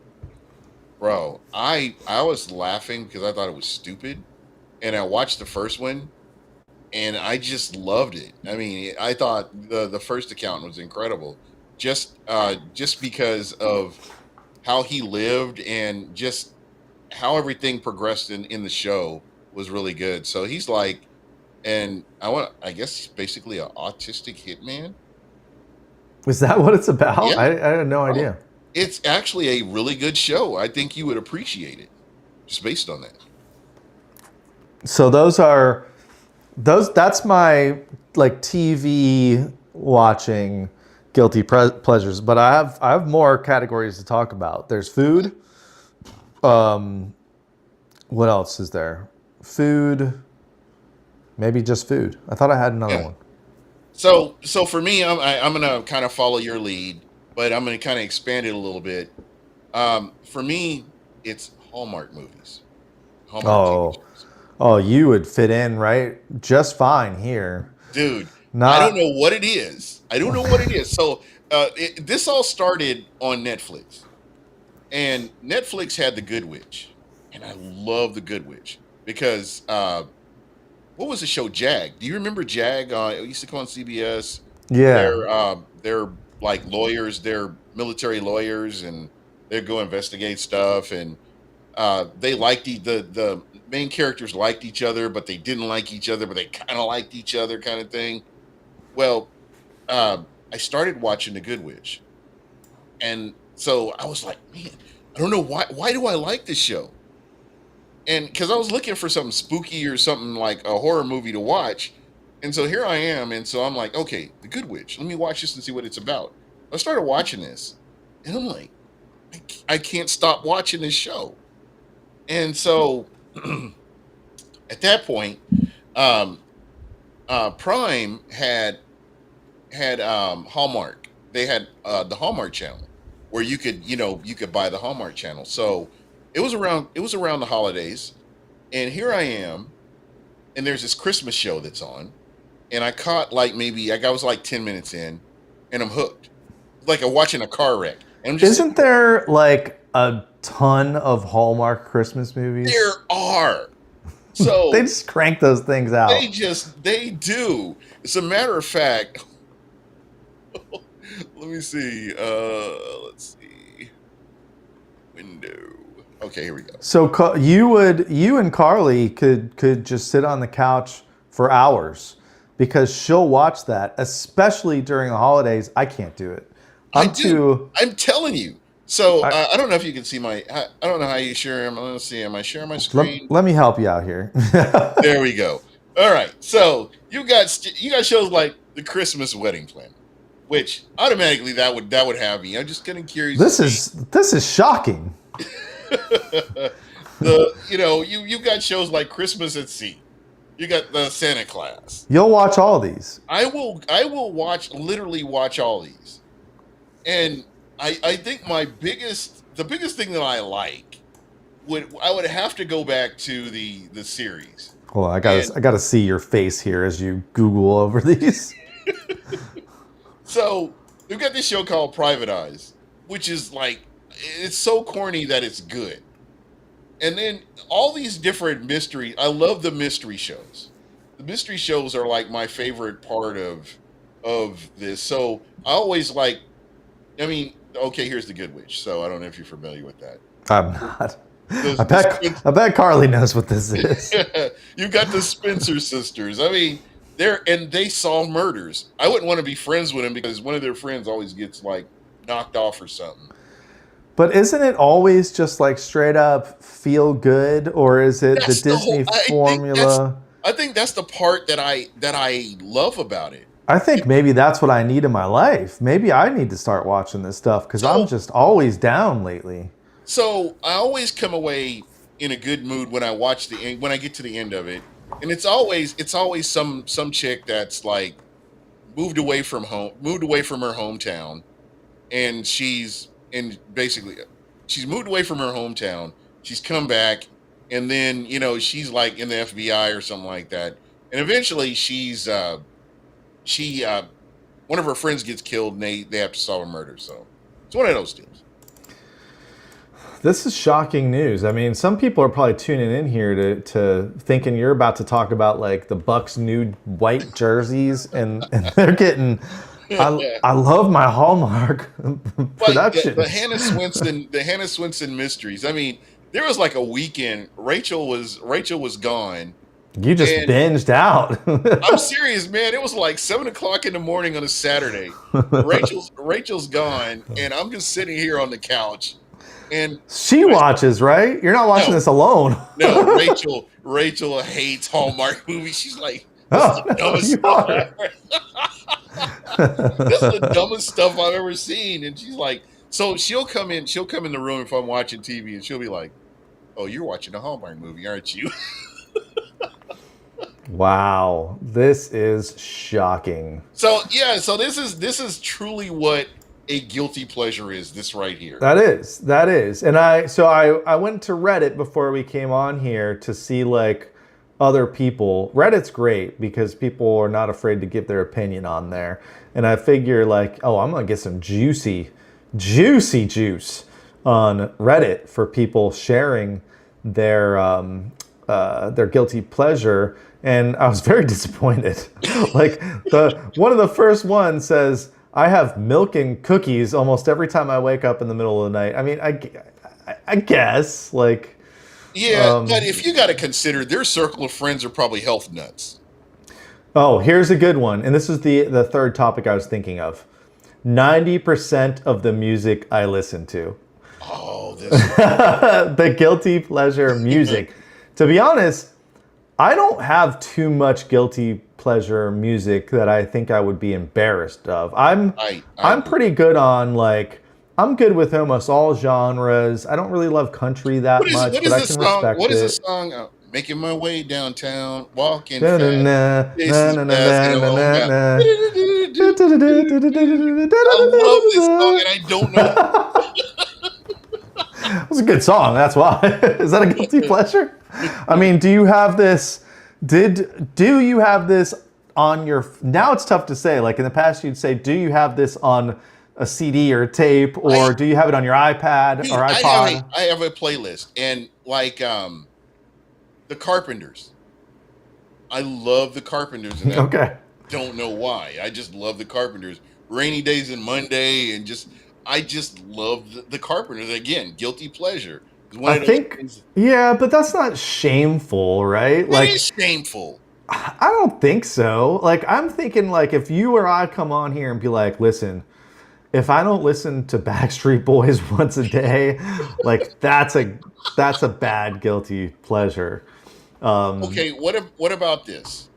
Bro, I was laughing because I thought it was stupid, and I watched the first one, and I just loved it. I mean, I thought the first Accountant was incredible, just because of how he lived and just how everything progressed in the show was really good. So he's like, and I guess he's basically an autistic hitman. Is that what it's about? Yeah, I had no bro. idea. It's actually a really good show. I think you would appreciate it just based on that. So those are those. That's my like TV watching guilty pleasures. But I have more categories to talk about. There's food. What else is there? Food. Maybe just food. I thought I had another Yeah. one. So for me, I'm gonna kind of follow your lead, but I'm gonna kind of expand it a little bit. For me, it's Hallmark movies, Hallmark TV Oh, shows. oh, you would fit in right just fine here. Dude, I don't Not know what it is. I don't know what it is. So this all started on Netflix, and Netflix had The Good Witch, and I love The Good Witch because what was the show Jag? Do you remember Jag? It used to come on CBS. yeah. They're like lawyers. They're military lawyers, and they go investigate stuff. And they liked the main characters liked each other, but they didn't like each other, but they kind of liked each other, kind of thing. Well, I started watching The Good Witch, and so I was like, man, I don't know why. Why do I like this show? And because I was looking for something spooky or something like a horror movie to watch, and so here I am, and so I'm like, okay, The Good Witch. Let me watch this and see what it's about. I started watching this, and I'm like, I can't stop watching this show. And so at that point, um, Prime had Hallmark. They had the Hallmark channel where you could buy the Hallmark channel. So it was around the holidays, and here I am, and there's this Christmas show that's on, and I caught like maybe I was like 10 minutes in, and I'm hooked. It's like I'm watching a car wreck, and I'm just sitting Isn't there like a ton of Hallmark Christmas there. movies? Are They so just crank those things out. they do. As a matter of fact, let me see. Let's see. Window. Okay, here we go. So you and Carly could just sit on the couch for hours because she'll watch that, especially during the holidays. I can't do it. I I'm do. too. I'm telling you. So I, I don't know if you can see my. I don't know how you share them. Let's see. Am I sharing my let, screen? let me help you out here. There we go. All right. So you got shows like The Christmas Wedding Planner, which automatically that would have me. I'm just kind of curious to see This is shocking. you've got shows like Christmas at Sea. You got the Santa Claus. You'll watch all these. I will literally watch all these. And I think the biggest thing that I like I would have to go back to the series. Well, And I gotta see your face here as you Google over these. so we've got this show called Private Eyes, which is like it's so corny that it's good. And then all these different mystery. I love the mystery shows. The mystery shows are like my favorite part of this. So I always like. I mean, okay, here's the Good Witch. So I don't know if you're familiar with that. I'm not. The I bet Carly knows what this is. You've got the Spencer sisters. I mean, they solve murders. I wouldn't want to be friends with them because one of their friends always gets like knocked off or something. But isn't it always just like straight up feel good, or is it the That's the whole. Disney formula? I think that's the part that I love about it. I think maybe that's what I need in my life. Maybe I need to start watching this stuff because I'm So just always down lately. so I always come away in a good mood when when I get to the end of it, and it's always some chick that's like moved away from her hometown, and basically she's moved away from her hometown. She's come back, and then she's like in the FBI or something like that, and eventually she one of her friends gets killed, and they have to solve a murder. So it's one of those deals. This is shocking news. I mean, some people are probably tuning in here to thinking you're about to talk about like the Bucks' new white jerseys, and they're getting. I love my Hallmark Like productions. The Hannah Swenson mysteries. I mean, there was like a weekend. Rachel was gone, You just and binged out. I'm serious, man. It was like 7 o'clock in the morning on a Saturday. Rachel's gone, and I'm just sitting here on the couch. And She watches, right? You're not watching no, this alone. no, Rachel hates Hallmark movies. She's like, this is Oh the no, dumbest you stuff I are. ever. This is the dumbest stuff I've ever seen. And she's like, so she'll come in the room if I'm watching TV, and she'll be like, "Oh, you're watching a Hallmark movie, aren't you?" Wow, this is shocking. So yeah, so this is truly what a guilty pleasure is. This right here. That is, and I went to Reddit before we came on here to see like other people. Reddit's great because people are not afraid to give their opinion on there, and I figure like, oh, I'm gonna get some juicy juice on Reddit for people sharing their guilty pleasure, and I was very disappointed. Like the one of the first ones says, "I have milk and cookies almost every time I wake up in the middle of the night." I mean, I guess like, Yeah, but if you got to consider their circle of friends are probably health nuts. oh, here's a good one, and this is the third topic I was thinking of. 90% of the music I listen to. Oh, this. The guilty pleasure music. To be honest, I don't have too much guilty pleasure music that I think I would be embarrassed of. I I'm pretty good on like I'm good with almost all genres. I don't really love country that much, what but is I the can song? respect What is the it. song? Making my way downtown, walking Na na fast. na This na is na na fast and na home na bound. na. I love this song, and I don't know. It was a good song. That's why. Is that a guilty pleasure? I mean, do you have this? Do you have this on your? Now it's tough to say. Like in the past, you'd say, do you have this on a CD or a tape, or I, do you have it on your iPad dude, or iPod? I have a playlist, and like the Carpenters. I love the Carpenters, and I Okay. don't know why. I just love the Carpenters. Rainy Days and Monday, and I just love the Carpenters. Again, guilty pleasure. It's one I of those think, things yeah, but that's not shameful, right? that Like, is shameful. I don't think so. Like, I'm thinking, like, if you or I come on here and be like, listen, if I don't listen to Backstreet Boys once a day, like, that's a bad guilty pleasure. Okay, what about this?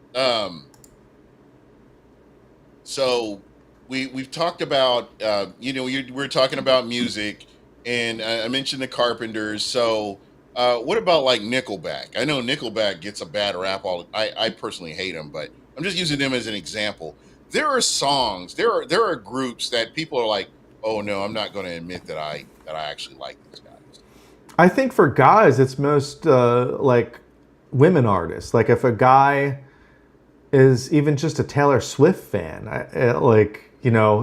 So we've talked about we're talking about music, and I mentioned the Carpenters. So what about like Nickelback? I know Nickelback gets a bad rap. I personally hate them, but I'm just using them as an example. There are songs, there are groups that people are like, oh no, I'm not going to admit that I actually like these guys. I think for guys, it's most like women artists. Like if a guy is even just a Taylor Swift fan, like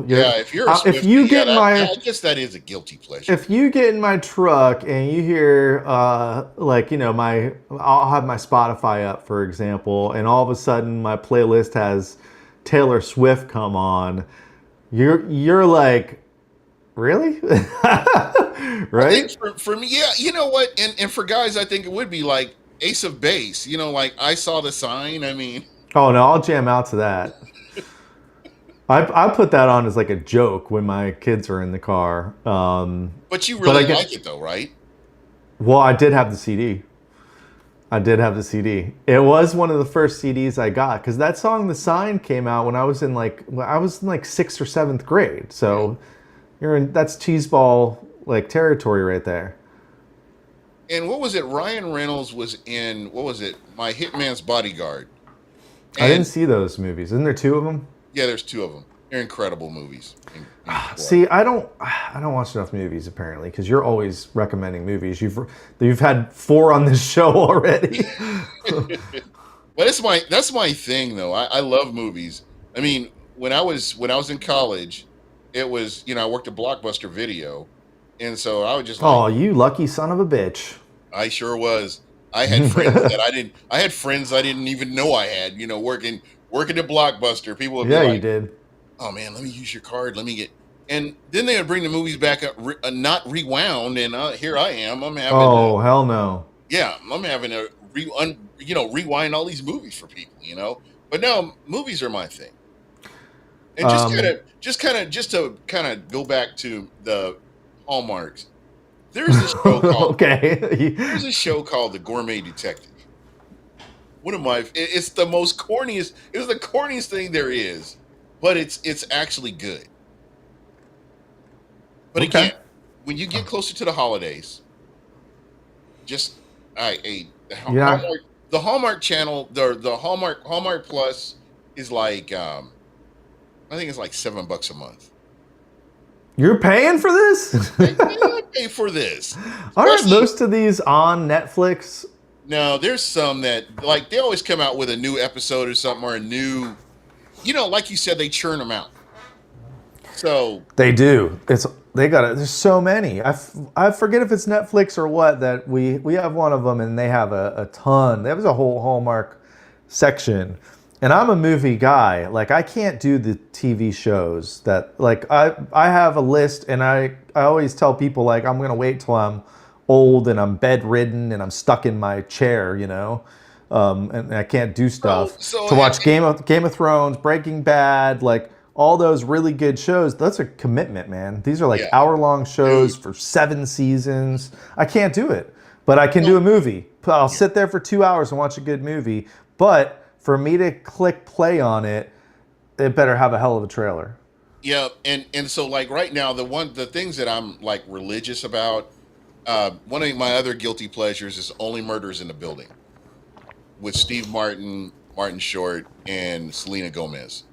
you're Yeah, if you're a if Swiftie, you yeah, get in my I guess that is a guilty pleasure. if you get in my truck and you hear like my I'll have my Spotify up for example, and all of a sudden my playlist has Taylor Swift come on, you're like, really? I think Right? for me, yeah, you know what, and for guys, I think it would be like Ace of Base. Like I saw the sign. I mean, Oh no, I'll jam out to that. I put that on as like a joke when my kids are in the car. but you But I really get like it though, right? well, I did have the CD. I did have the CD. It was one of the first CDs I got because that song "The Sign" came out when I was in like sixth or seventh grade. Yeah. So that's cheeseball like territory right there. And what was it? Ryan Reynolds was in what was it? My Hitman's Bodyguard. I didn't And see those movies. Isn't there two of them? yeah, there's two of them. They're incredible movies. Incredible. See, I don't watch enough movies apparently because you're always recommending movies. You've had four on this show already. But that's my thing though. I love movies. I mean, when I was in college, it was I worked at Blockbuster Video, and so I was just like, Oh, you lucky son of a bitch. I sure was. I had friends that I didn't. I had friends I didn't even know I had. Working at Blockbuster. People would be Yeah, you like, did. "Oh man, let me use your card. Let me get." And then they would bring the movies back up, not rewound, and here I am. I'm having Oh, hell no. yeah, I'm having to rewind all these movies for people. But no, movies are my thing. And Um, just to kind of go back to the hallmarks. There's a show called okay. there's a show called The Gourmet Detective. One of my it's the most corniest, it's the corniest thing there is, but it's actually good. But Okay. again, when you get closer to the holidays, just You're not. the Hallmark channel, the Hallmark Plus is like I think it's like $7 a month. You're paying for this? I pay for this. Aren't Especially most of these on Netflix? now there's some that like they always come out with a new episode or something or a new like you said, they churn them out. So They do. They got it. There's so many. I forget if it's Netflix or what that we have one of them and they have a ton. There was a whole Hallmark section. And I'm a movie guy. Like I can't do the TV shows that like I have a list and I always tell people like I'm gonna wait till I'm old and I'm bedridden and I'm stuck in my chair, and I can't do so stuff so to and, watch Game of Thrones, Breaking Bad, like all those really good shows. That's a commitment, man. These are like yeah, hour-long dude. shows for 7 seasons. I can't do it, but I can do So a movie. I'll yeah, sit there for 2 hours and watch a good movie. But for me to click play on it, it better have a hell of a trailer. yeah, and so like right now the things that I'm like religious about. One of my other guilty pleasures is Only Murders in the Building with Steve Martin, Martin Short, and Selena Gomez.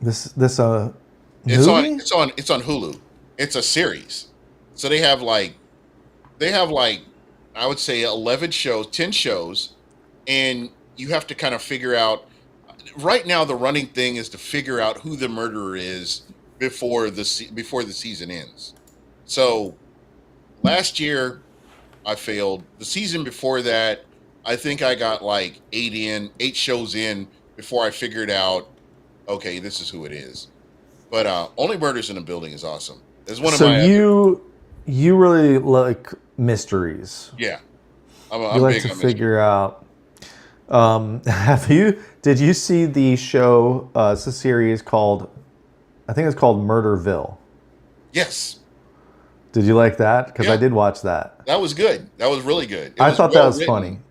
This It's on movie? it's on it's on Hulu. It's a series. So they have like I would say 11 shows, 10 shows, and you have to kind of figure out right now the running thing is to figure out who the murderer is before the season ends. So last year I failed. The season before that, I think I got like 8 shows in before I figured out, okay, this is who it is. But Only Murders in the Building is awesome. It's one of So my other. you really like mysteries. Yeah, You I'm like big to on mystery. figure out. Have you? Did you see the show? It's a series called. I think it's called Murderville. Yes, Did you like that? Because I yeah, did watch that. that was good. That was really good. It I was thought that well was funny. written.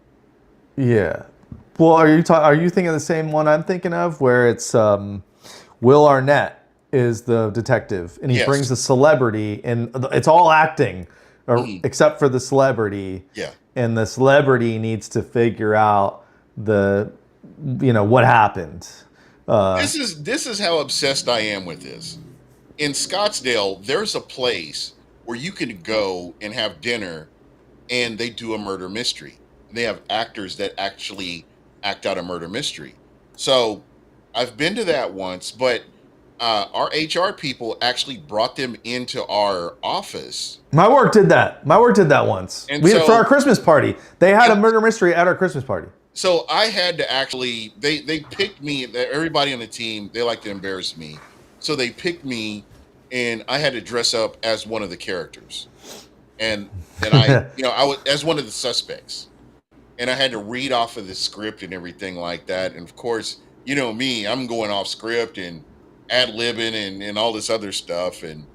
Yeah. Well, are you thinking of the same one I'm thinking of, where it's Will Arnett is the detective, and he brings Yes. a celebrity, and it's all acting, Mhm. except for the celebrity, Yeah. and the celebrity needs to figure out the, what happened. This is how obsessed I am with this. In Scottsdale, there's a place where you can go and have dinner and they do a murder mystery. They have actors that actually act out a murder mystery. So I've been to that once, but our HR people actually brought them into our office. My work did that. My work did that once. And We for our so, Christmas party. They had yeah, a murder mystery at our Christmas party. so I had to actually they picked me. Everybody on the team, they like to embarrass me, so they picked me, and I had to dress up as one of the characters, and I was as one of the suspects, and I had to read off of the script and everything like that. And of course, you know me, I'm going off script and ad libbing and all this other stuff. And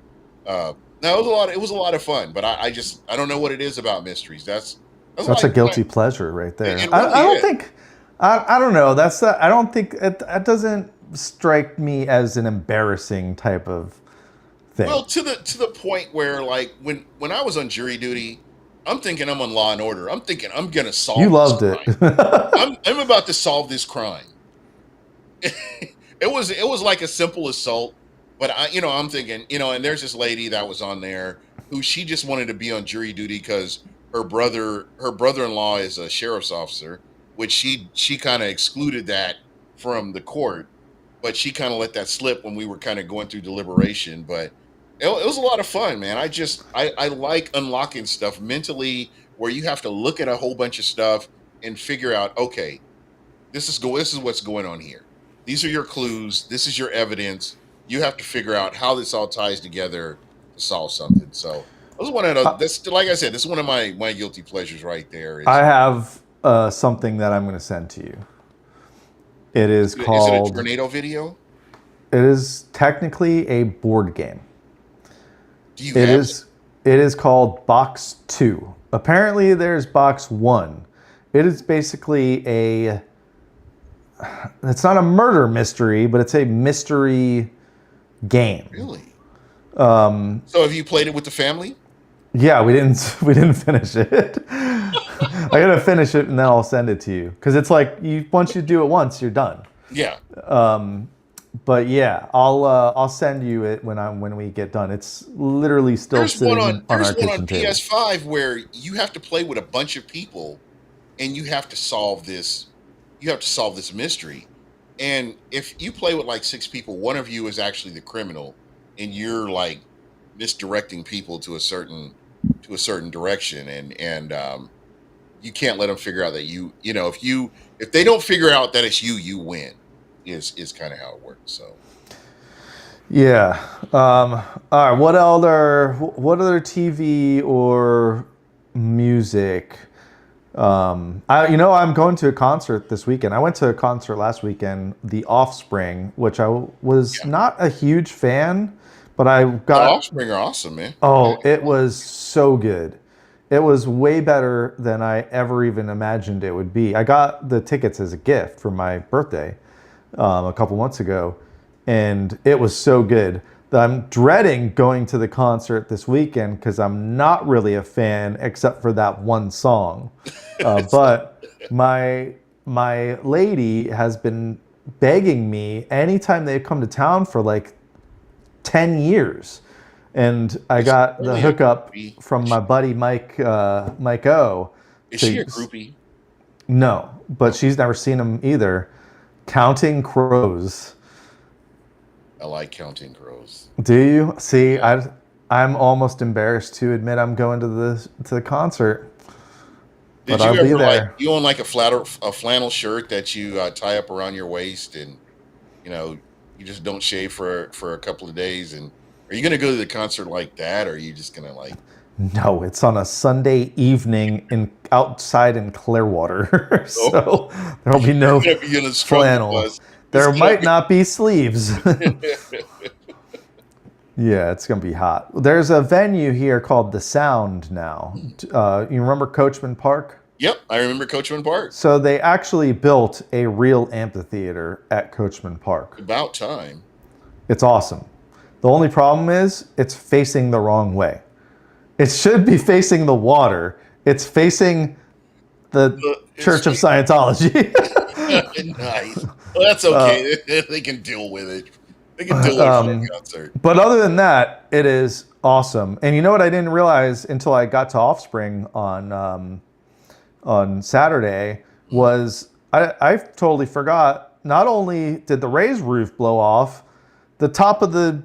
no, it was a lot. It was a lot of fun. But I don't know what it is about mysteries. That's That's a like guilty pleasure right there. it I really don't is. think, I don't know. I don't think that doesn't strike me as an embarrassing type of thing. Well, to the point where like when I was on jury duty, I'm thinking I'm on Law and Order. I'm thinking I'm gonna You solve this loved it. crime. I'm about to solve this crime. It was like a simple assault, but I'm thinking, and there's this lady that was on there who she just wanted to be on jury duty because her brother-in-law is a sheriff's officer, which she kind of excluded that from the court, but she kind of let that slip when we were kind of going through deliberation. But it was a lot of fun, man. I like unlocking stuff mentally where you have to look at a whole bunch of stuff and figure out, okay, this is what's going on here. These are your clues. This is your evidence. You have to figure out how this all ties together to solve something. So this is one of this, like I said, this is one of my guilty pleasures right there. I Is have something that I'm going to send to you. It is is it a called. tornado video? It is technically a board game. Do you It have it? is. It is called Box Two. Apparently, there's Box One. It is basically a. It's not a murder mystery, but it's a mystery game. Really? So have you played it with the family? Yeah, we didn't we didn't finish it. I gotta finish it and then I'll send it to you because it's like once you do it once, you're done. Yeah. But yeah, I'll send you it when we get done. It's literally still sitting on There's our one on kitchen table. PS5 where you have to play with a bunch of people and you have to solve this mystery. And if you play with like six people, one of you is actually the criminal and you're like misdirecting people to a certain direction, and you can't let them figure out that if they don't figure out that it's you win is kind of how it works. So Yeah. All right. What other TV or music? I'm going to a concert this weekend. I went to a concert last weekend, The Offspring, which I was yeah, not a huge fan, but I the got. Offspring are awesome, man. Oh, it was so good. It was way better than I ever even imagined it would be. I got the tickets as a gift for my birthday a couple months ago, and it was so good that I'm dreading going to the concert this weekend because I'm not really a fan except for that one song. But my lady has been begging me anytime they come to town for like 10 years. And I Is she got the really a hookup groupie? from my buddy Mike O. Is she To a groupie? no, but she's never seen him either. Counting Crows. I like Counting Crows. Do you see? Yeah. I'm almost embarrassed to admit I'm going to the concert, but Did you I'll be ever like there. you own like a flannel shirt that you tie up around your waist, and you know you just don't shave for a couple of days? And are you gonna go to the concert like that, or are you just gonna like? No, it's on a Sunday evening in outside in Clearwater, Oh, so there'll be you're no gonna be in a struggle flannel. bus. It's There gonna might not be sleeves. be. Yeah, it's gonna be hot. There's a venue here called The Sound now. You remember Coachman Park? Yep, I remember Coachman Park. So they actually built a real amphitheater at Coachman Park. About time. It's awesome. The only problem is it's facing the wrong way. It should be facing the water. It's facing the It's Church of Scientology. nice. Well, that's okay. They can deal with it. They can deal with it for a concert. But other than that, it is awesome. And you know what I didn't realize until I got to Offspring on Saturday was I totally forgot. Not only did the Rays roof blow off, the top of the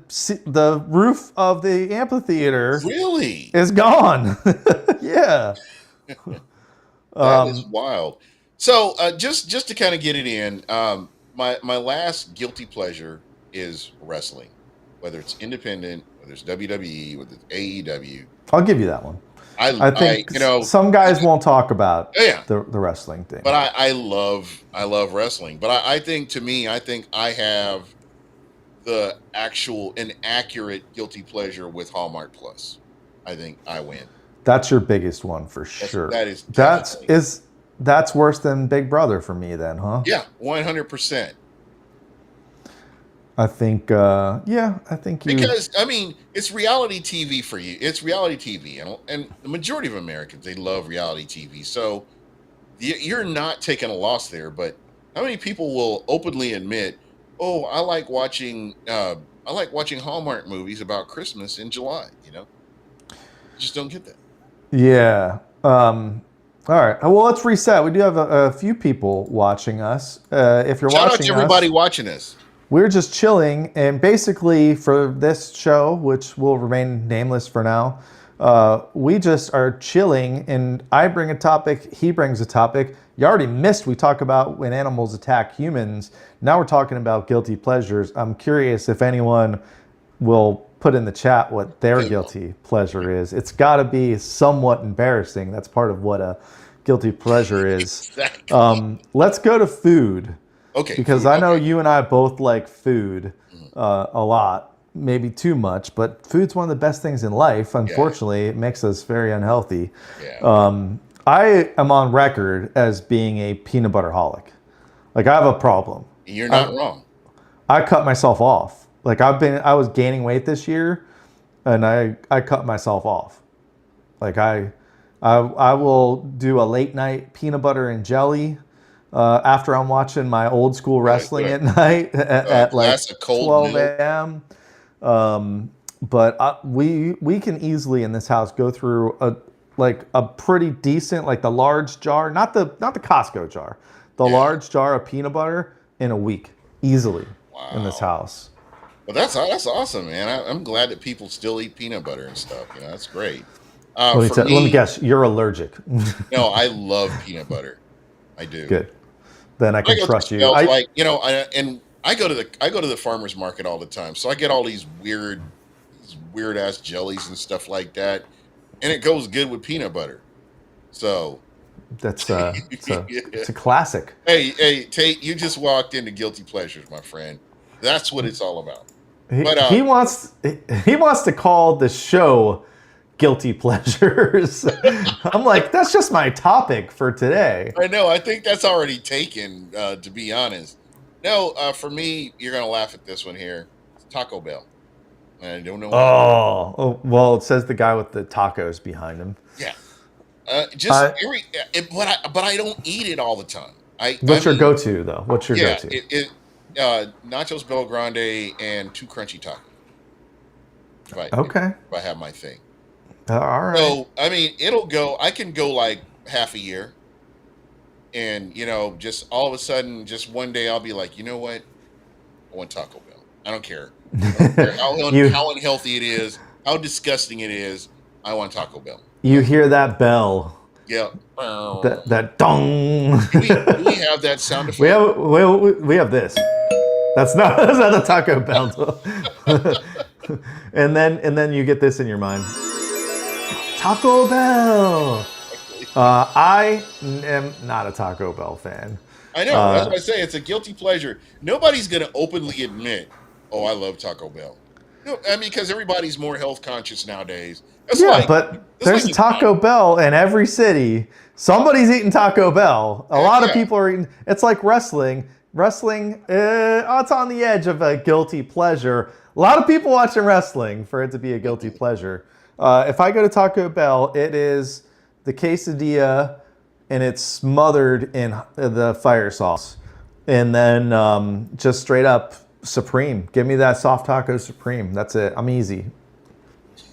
roof of the amphitheater Really? is gone. Yeah. That is wild. So just to kind of get it in, my last guilty pleasure is wrestling, whether it's independent, whether it's WWE, whether it's AEW. I'll give you that one. I I think some guys won't talk about yeah, the wrestling thing. but I love wrestling. But I think to me, I think I have the actual and accurate guilty pleasure with Hallmark Plus. I think I win. That's your biggest one for sure. That is That's definitely is that's worse than Big Brother for me then, huh? yeah, 100%. I think yeah, I think you Because I mean, it's reality TV for you. It's reality TV, and the majority of Americans they love reality TV. So you're not taking a loss there. But how many people will openly admit, "Oh, I like watching Hallmark movies about Christmas in July." Just don't get that. yeah. All right. Well, let's reset. We do have a few people watching us. If you're Shout out watching to everybody us, watching us. we're just chilling, and basically for this show, which will remain nameless for now, we just are chilling. And I bring a topic, he brings a topic. You already missed. We talk about when animals attack humans. Now we're talking about guilty pleasures. I'm curious if anyone will put in the chat what their guilty pleasure is. It's got to be somewhat embarrassing. That's part of what a guilty pleasure is. Exactly. Let's go to food Okay. because Food, I know okay. you and I both like food a lot, maybe too much, but food's one of the best things in life. Yeah. Unfortunately, it makes us very unhealthy. Yeah. I am on record as being a peanut butter holic. Like I have a problem. You're not wrong. I cut myself off. Like I was gaining weight this year, and I cut myself off. Like I will do a late night peanut butter and jelly after I'm watching my old school wrestling Good. at night at like Glass of cold 12 milk. a.m. But we can easily in this house go through a pretty decent like the large jar, not the Costco jar, the Yeah. large jar of peanut butter in a week easily in this Wow. house. Well, that's awesome, man. I'm glad that people still eat peanut butter and stuff. That's great. For Let me me, guess, you're allergic. no, I love peanut butter. I do. Good. Then I I can go through trust you. spells like and I go to the farmers market all the time, so I get all these weird ass jellies and stuff like that, and it goes good with peanut butter. So, That's yeah. it's a classic. Hey, Tate, you just walked into guilty pleasures, my friend. That's what it's all about. He, But he wants he wants to call the show guilty pleasures. I'm like, that's just my topic for today. I know. I think that's already taken. To be honest, no. For me, you're gonna laugh at this one here. It's Taco Bell. And I don't know why. Well, it says the guy with the tacos behind him. Yeah. Uh, But I don't eat it all the time. I what's your mean, go-to though? What's your yeah. go-to? Nachos Bel Grande and two crunchy tacos. Okay. If I have my thing. All right. So I mean, it'll go. I can go like half a year, and just all of a sudden, just one day, I'll be like, you know what? I want Taco Bell. I don't care. I don't care you how unhealthy it is, how disgusting it is. I want Taco Bell. you hear that bell? Yeah. That dong. Do we have that sound we effect? have we have this. That's not the Taco Bell. and then you get this in your mind. Taco Bell. I am not a Taco Bell fan. I know. That's what I say. It's a guilty pleasure. Nobody's going to openly admit, "Oh, I love Taco Bell." No, I mean, because everybody's more health conscious nowadays. That's Yeah, like but that's there's like a the Taco Bell in every city. Somebody's eating Taco Bell. A heck lot of yeah. people are eating. It's like wrestling. Wrestling, it's on the edge of a guilty pleasure. A lot of people watching wrestling for it to be a guilty pleasure. If I go to Taco Bell, it is the quesadilla and it's smothered in the fire sauce. And then just straight up Supreme. Give me that soft taco Supreme. That's it. I'm easy.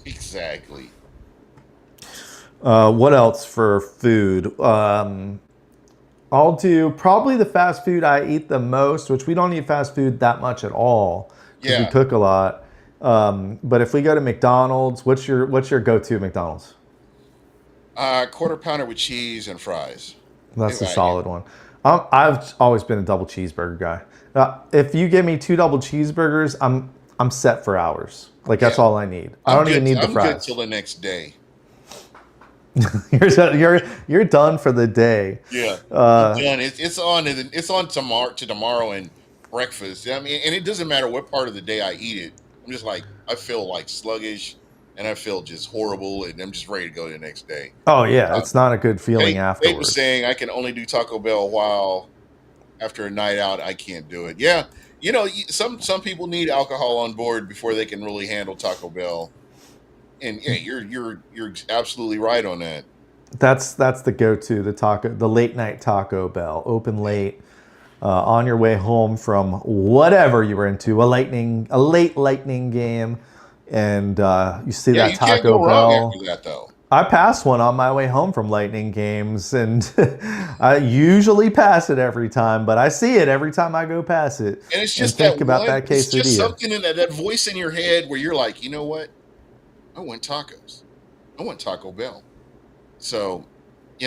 Exactly. What else for food? I'll do probably the fast food I eat the most, which we don't eat fast food that much at all because we Yeah. cook a lot. But if we go to McDonald's, what's your go-to McDonald's? Quarter pounder with cheese and fries. That's If a I, you solid one. I've always been a double cheeseburger guy. If you give me two double cheeseburgers, I'm set for hours. Like yeah, that's all I need. I I'm don't even good. need the I'm good fries. till the next day. You're done for the day. Yeah, I'm done. It's on tomorrow and breakfast. I mean, and it doesn't matter what part of the day I eat it. I'm just like I feel like sluggish, and I feel just horrible, and I'm just ready to go the next day. Oh yeah, Uh, it's not a good feeling Kate was afterwards. saying I can only do Taco Bell while after a night out. I can't do it. Yeah, some people need alcohol on board before they can really handle Taco Bell. And yeah, you're absolutely right on that. That's the go-to, the late night Taco Bell, open Yeah, late, on your way home from whatever you were into, a late lightning game, and you see yeah, that you can't Taco go wrong Bell. after that though. I pass one on my way home from lightning games, and I usually pass it every time, but I see it every time I go past it And it's and just that think about one. that It's just quesadilla. something in that voice in your head where you're like, you know what? I want tacos. I want Taco Bell. So,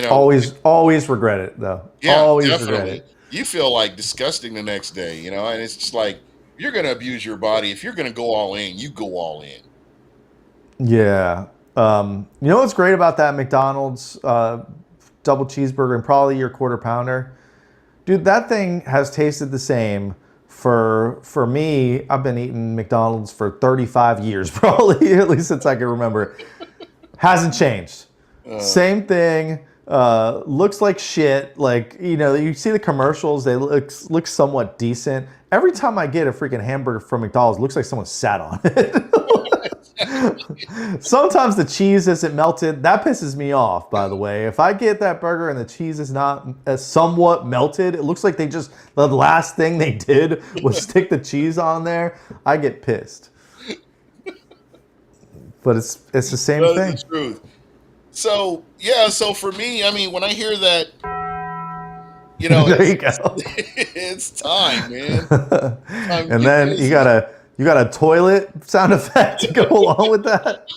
Always regret it though. yeah, Always regret definitely. it. You feel like disgusting the next day, and it's just like if you're gonna abuse your body. If you're gonna go all in, you go all in. Yeah. You know what's great about that McDonald's double cheeseburger and probably your quarter pounder? Dude, that thing has tasted the same for me. I've been eating McDonald's for 35 years, probably, at least since I can remember. Hasn't changed. Uh, Same thing. Looks like shit. Like, you see the commercials, they look somewhat decent. Every time I get a freaking hamburger from McDonald's, it looks like someone sat on it. Sometimes the cheese isn't melted. That pisses me off, by the way. If I get that burger and the cheese is not somewhat melted, it looks like the last thing they did was stick the cheese on there. I get pissed. But it's the same that is thing. the truth. So yeah, so for me, I mean, when I hear that, There it's you go. it's time, man. Time to And get then busy. you got a toilet sound effect to go along with that.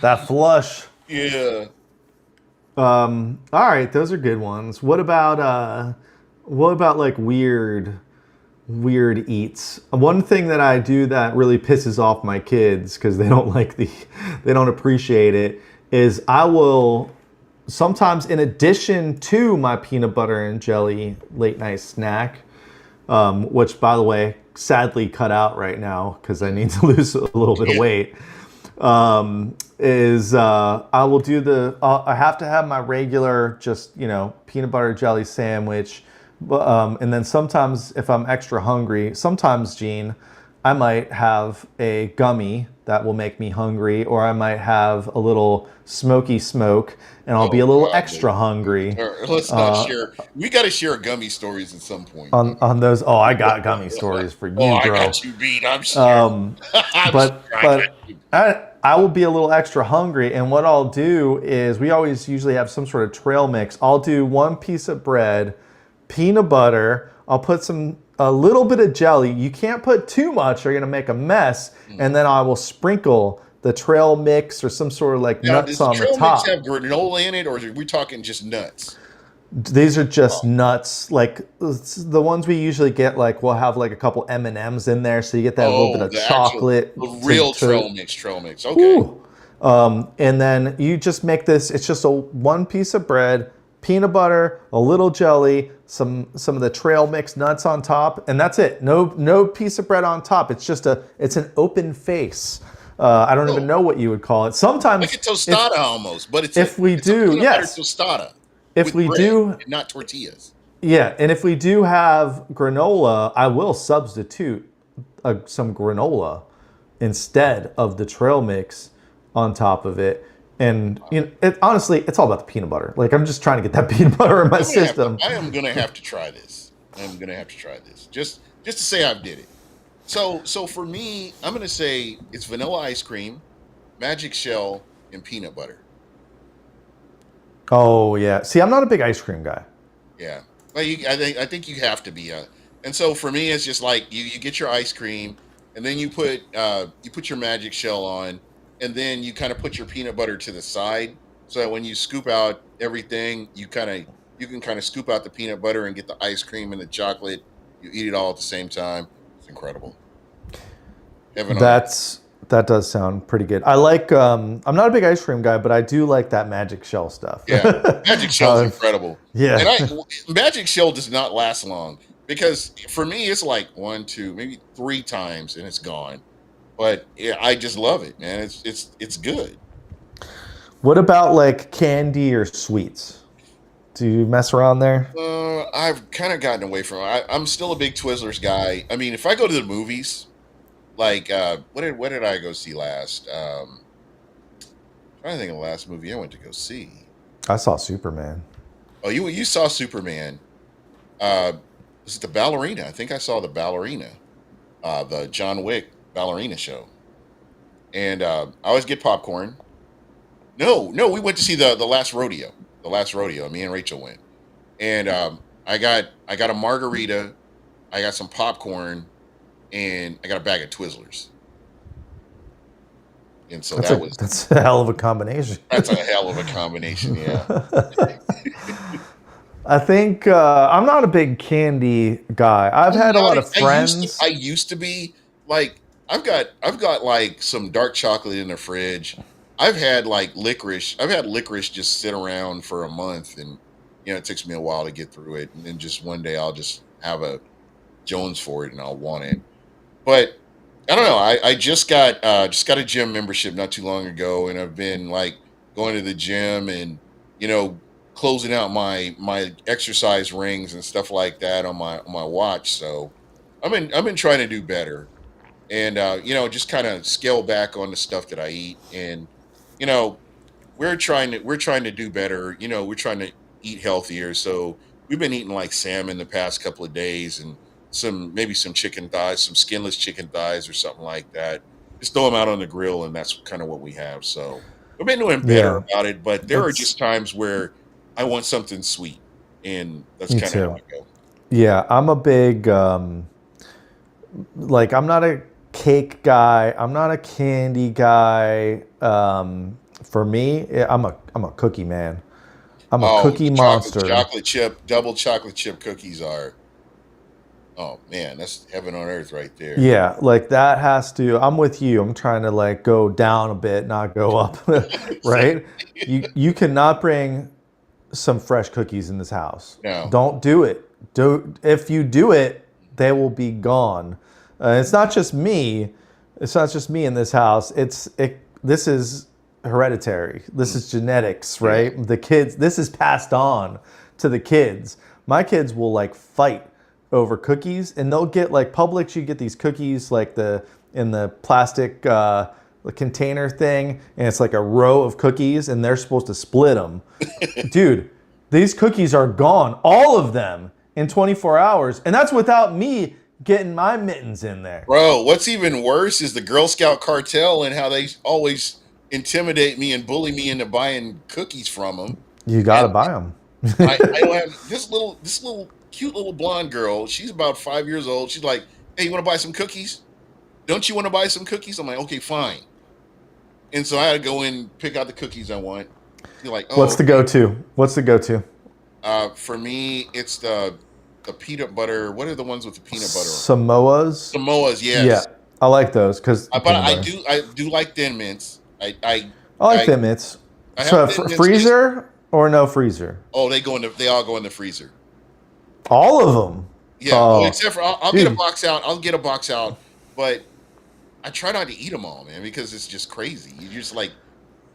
That flush. Yeah. All right, those are good ones. What about like weird eats? One thing that I do that really pisses off my kids because they don't appreciate it is I will sometimes in addition to my peanut butter and jelly late night snack, which by the way sadly cut out right now because I need to lose a little bit of Yeah. weight, is I will do I have to have my regular just peanut butter jelly sandwich, and then sometimes if I'm extra hungry, sometimes Gene, I might have a gummy that will make me hungry, or I might have a little smoky smoke, and I'll be Oh a little God. extra hungry. Let's not share. We got to share gummy stories at some point. On those. Oh, I got gummy stories for Oh, you, I bro. got you beat. I'm sure. Um, I'm sure but I got but you. I will be a little extra hungry, and what I'll do is we always usually have some sort of trail mix. I'll do one piece of bread, peanut butter. I'll put a little bit of jelly. You can't put too much, or you're gonna make a mess. And then I will sprinkle the trail mix or some sort of like Now, nuts does the on the trail mix top. have granola in it, or are we talking just nuts? These are Oh, just nuts, like the ones we usually get. Like we'll have like a couple M&Ms in there, so you get that little bit oh, of the chocolate real to trail mix. Trail mix. Okay. Ooh. And then you just make this. It's just a one piece of bread, peanut butter, a little jelly, some of the trail mix nuts on top, and that's it. No piece of bread on top. It's an open face. I don't even Oh, know what you would call it. like Sometimes a tostada almost, but if we it's a do, peanut butter yes, tostada if with we bread do, and not tortillas. yeah, and if we do have granola, I will substitute some granola instead of the trail mix on top of it. And honestly, it's all about the peanut butter. Like I'm just trying to get that peanut butter in my system. I am gonna have to try this. I am gonna have to try this just to say I've did it. So for me, I'm gonna say it's vanilla ice cream, magic shell, and peanut butter. Oh yeah. See, I'm not a big ice cream guy. Yeah, like I think you have to be. And so for me, it's just like you get your ice cream, and then you put your magic shell on, and then you kind of put your peanut butter to the side, so that when you scoop out everything, you can kind of scoop out the peanut butter and get the ice cream and the chocolate. You eat it all at the same time. It's incredible. Heaven on earth. That's that does sound pretty good. I like. I'm not a big ice cream guy, but I do like that magic shell stuff. Yeah, Magic Shell's incredible. And Yeah. Magic Shell does not last long because for me it's like one, two, maybe three times and it's gone. But yeah, I just love it, man. It's good. What about like candy or sweets? Do you mess around there? I've kind of gotten away from it. I'm still a big Twizzlers guy. I mean, if I go to the movies, like what did I go see last? Trying to think of the last movie I went to go see. I saw Superman. Oh, you saw Superman. Uh, was it the ballerina? I think I saw the ballerina. The John Wick ballerina show, and I always get popcorn. No, we went to see the last rodeo. The last rodeo. Me and Rachel went, and I got a margarita. I got some popcorn, and I got a bag of Twizzlers. And so That's a that was that's a hell of a combination. that's a hell of a combination. Yeah. I think I'm not a big candy guy. I've I'm had a not. lot of I friends. used to be like I've got like some dark chocolate in the fridge. I've had licorice just sit around for a month, and it takes me a while to get through it. And then just one day I'll just have a Jones for it, and I'll want it. But I don't know. I just got a gym membership not too long ago, and I've been like going to the gym and you know closing out my exercise rings and stuff like that on my watch. So I've been trying to do better, and just kind of scale back on the stuff that I eat, and you know we're trying to do better. We're trying to eat healthier. So we've been eating like salmon the past couple of days and maybe some chicken thighs, some skinless chicken thighs or something like that. Just throw them out on the grill, and that's kind of what we have. So we've been doing better Yeah, about it, but there are that's just times where I want something sweet, and that's me kind of how too. I go. Yeah, I'm a big like I'm not a cake guy. I'm not a candy guy. For me, I'm a cookie man. I'm a Oh, cookie the monster. double chocolate chip cookies are. Oh man, that's heaven on earth right there. Yeah, like that has to. I'm with you. I'm trying to like go down a bit, not go up. Right? You cannot bring some fresh cookies in this house. No. Don't do it. Do if you do it, they will be gone. It's not just me. It's not just me in this house. This is hereditary. This Mm, is genetics, yeah. right? The kids. This is passed on to the kids. My kids will like fight over cookies, and they'll get like Publix. You get these cookies like the in the plastic container thing, and it's like a row of cookies, and they're supposed to split them. Dude, these cookies are gone, all of them, in 24 hours. And that's without me getting my mittens in there. Bro, what's even worse is the Girl Scout cartel and how they always intimidate me and bully me into buying cookies from them. You got And to buy them. I don't have this little cute little blonde girl. She's about 5 years old. She's like, "Hey, you want to buy some cookies? Don't you want to buy some cookies?" I'm like, "Okay, fine." And so I had to go in pick out the cookies I want. You're like, "Oh, What's the okay." go to? What's the go to? For me, it's the peanut butter. What are the ones with the peanut butter on? Samoas? Samoas, Yeah, yes. I like those because the But peanut butter. I do like Thin Mints. I like I Thin Mints. I have So Thin Mints just freezer or no freezer? oh they all go in the freezer. All of them. Yeah. Oh, Oh, except for I'll get a dude. box out. I'll get a box out, but I try not to eat them all, man, because it's just crazy. You just like,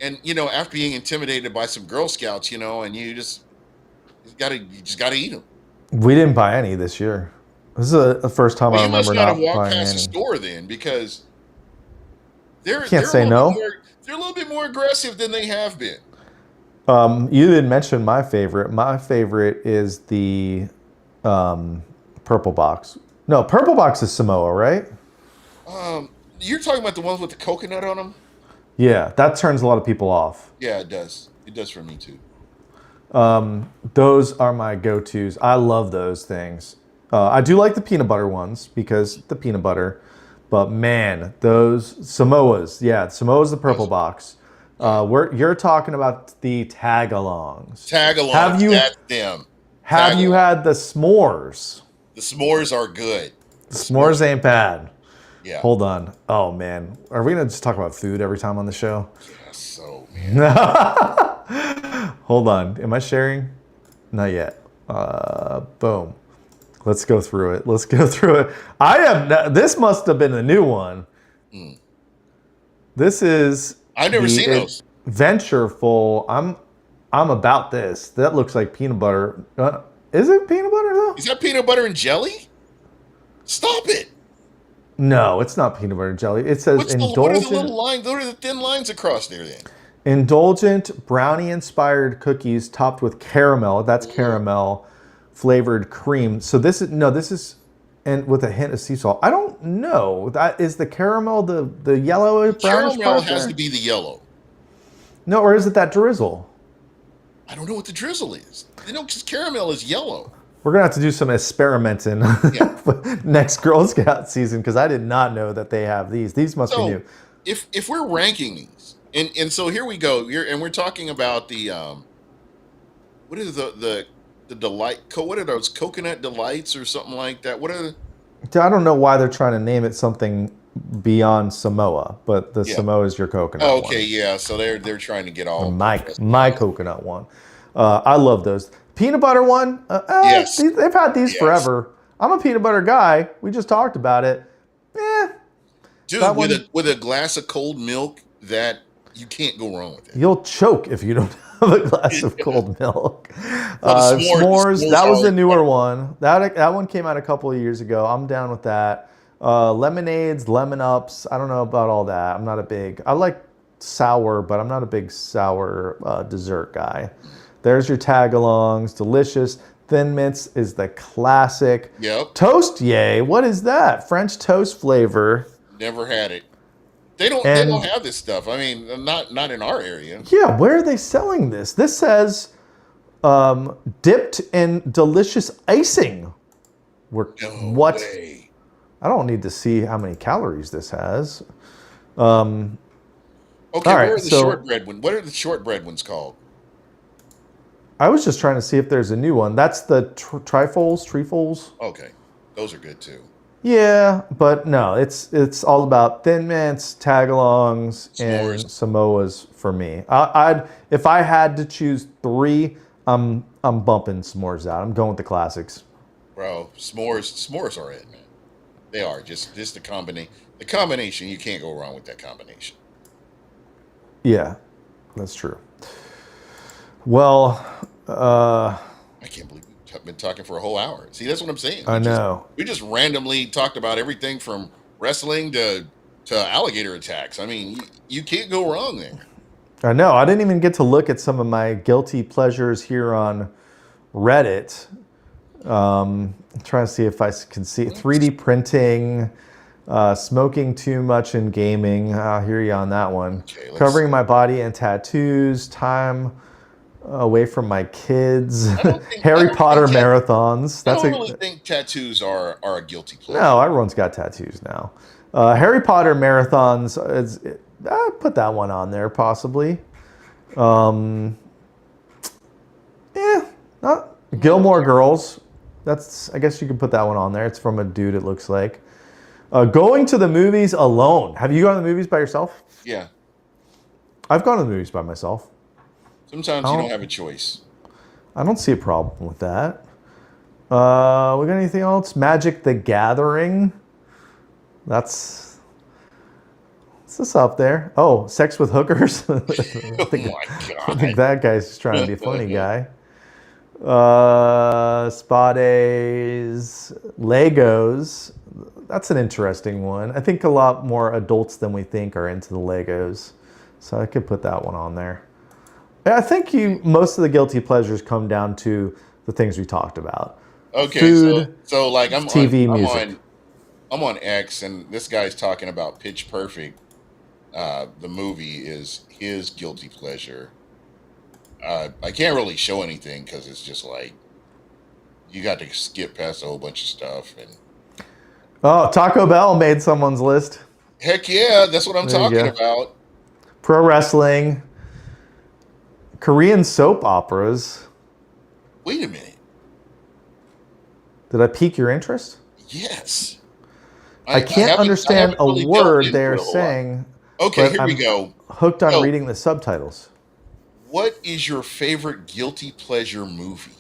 and after being intimidated by some Girl Scouts, and you just gotta eat them. We didn't buy any this year. This is the first time Well, I you must remember not have not walked buying past the any. store then, because they're Can't they're a say little bit no. more they're a little bit more aggressive than they have been. You didn't mention my favorite. My favorite is the um, purple box. No, purple box is Samoa, right? You're talking about the ones with the coconut on them? Yeah, that turns a lot of people off. Yeah, it does. It does for me too. Those are my go-tos. I love those things. I do like the peanut butter ones because the peanut butter, but man, those Samoas, yeah, Samoa's the purple Yes. box. Yeah. You're talking about the tag-alongs. Have Tag-alongs, you that's them. have you Tag-along. had the s'mores? The s'mores are good. The The s'mores s'mores are ain't bad. Yeah. Hold on. Oh man, are we gonna just talk about food every time on the show? Yeah, so man. Hold on. Am I sharing? Not yet. Boom. Let's go through it. Let's go through it. I have. This must have been a new one. Mm. This is I've never seen the those. adventure full. I'm about this. That looks like peanut butter. Is it peanut butter though? Is that peanut butter and jelly? Stop it. No, it's not peanut butter jelly. It says What are the indulgent little lines? What are the thin lines across there then? indulgent brownie inspired cookies topped with caramel. That's Ugh. caramel flavored cream. So this is no, this is and with a hint of sea salt. I don't know. That is the caramel, the yellow brownish Caramel part has to there? be the yellow. No, or is it that drizzle? I don't know what the drizzle is. Because caramel is yellow. We're gonna have to do some experimenting Yeah. next Girl Scout season because I did not know that they have these. These must be So new. if we're ranking these, and so here we go. And we're talking about the what is the delight? What are those coconut delights or something like that? What are the I don't know why they're trying to name it something beyond Samoa, but the Yeah. Samoa is your coconut Oh, one. okay, yeah. So they're trying to get Or all my coconut one. I love those. Peanut butter one. Yes. They've had these Yes. forever. I'm a peanut butter guy. We just talked about it. Eh, that Dude, with a one with a glass of cold milk, that you can't go wrong with it. you'll choke if you don't have a glass of cold milk. Well, the S'mores. s'mores That was are the newer wonderful. one. That one came out a couple of years ago. I'm down with that. Lemonades, lemon ups. I don't know about all that. I'm not a big. I like sour, but I'm not a big sour dessert guy. There's your tag-alongs. Delicious. Thin Mints is the classic. Yep. Toast Yay. What is that? French toast flavor. Never had it. They don't And have this stuff. I mean, not in our area. yeah, where are they selling this? This says dipped in delicious icing. We're No what? way. I don't need to see how many calories this has. Um, Okay, all where right, are the so shortbread one? What are the shortbread ones called? I was just trying to see if there's a new one. That's the trefoils. Okay, those are good too. Yeah, but no, it's all about Thin Mints, Tagalongs, and S'mores, Samoas for me. I'd if I had to choose three, I'm bumping s'mores out. I'm going with the classics. bro. S'mores are it, man. They are just the combination. The combination, you can't go wrong with that combination. Yeah, that's true. Well, I can't believe we've been talking for a whole hour. See, that's what I'm saying. I know. We just randomly talked about everything from wrestling to alligator attacks. I mean, you can't go wrong there. I know. I didn't even get to look at some of my guilty pleasures here on Reddit. I'm trying to see if I can see 3D printing, smoking too much in gaming. I'll hear you on that one. Okay, let's. Covering my body in tattoos, time away from my kids, I don't think I Harry don't Potter think marathons. I That's don't a really think tattoos are a guilty pleasure. no. Everyone's got tattoos now. Harry Potter marathons. I'd put that one on there possibly. Um, yeah, not Gilmore Girls. That's I guess you could put that one on there. It's from a dude. It looks like going to the movies alone. Have you gone to the movies by yourself? Yeah, I've gone to the movies by myself. sometimes you don't have a choice. I don't see a problem with that. We got anything else? Magic the Gathering. That's It's up there. Oh, sex with hookers. Oh my I think that guy's just trying to be a funny god. guy. Spades, Legos. That's an interesting one. I think a lot more adults than we think are into the Legos, so I could put that one on there. I think you most of the guilty pleasures come down to the things we talked about: Okay, food, like TV, music. I'm on X, and this guy's talking about Pitch Perfect. The movie is his guilty pleasure. I can't really show anything because it's just like you got to skip past a whole bunch of stuff. And Oh, Taco Bell made someone's list. heck yeah, that's what I'm There you talking go. about. Pro wrestling, Korean soap operas. Wait a minute. Did I pique your interest? Yes, I can't I understand haven't a really delved word into they're it a whole lot. saying, Okay, but here we I'm go. hooked on So, reading the subtitles. what is your favorite guilty pleasure movie?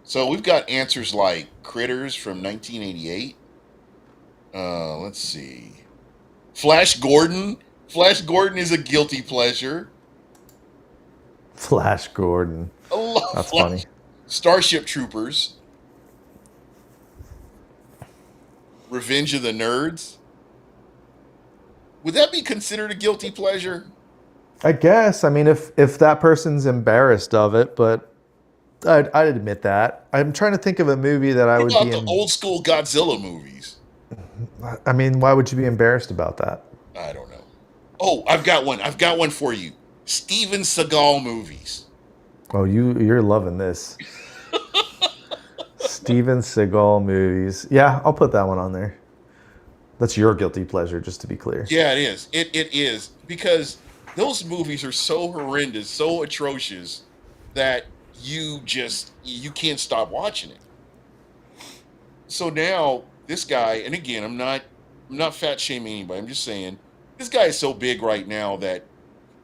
So we've got answers like Critters from 1988. Let's see. Flash Gordon. Flash Gordon is a guilty pleasure. Flash Gordon. I love That's funny. Flash. Starship Troopers. Revenge of the Nerds. Would that be considered a guilty pleasure? I guess. I mean, if that person's embarrassed of it, but I'd admit that. I'm trying to think of a movie that I What would about be the in. old school Godzilla movies? I mean, why would you be embarrassed about that? I don't know. Oh, I've got one. I've got one for you. Steven Seagal movies. Oh, you're loving this. Steven Seagal movies. Yeah, I'll put that one on there. That's your guilty pleasure, just to be clear. Yeah, it is. It is because those movies are so horrendous, so atrocious that you can't stop watching it. So now this guy, and again, I'm not fat shaming anybody. I'm just saying this guy is so big right now that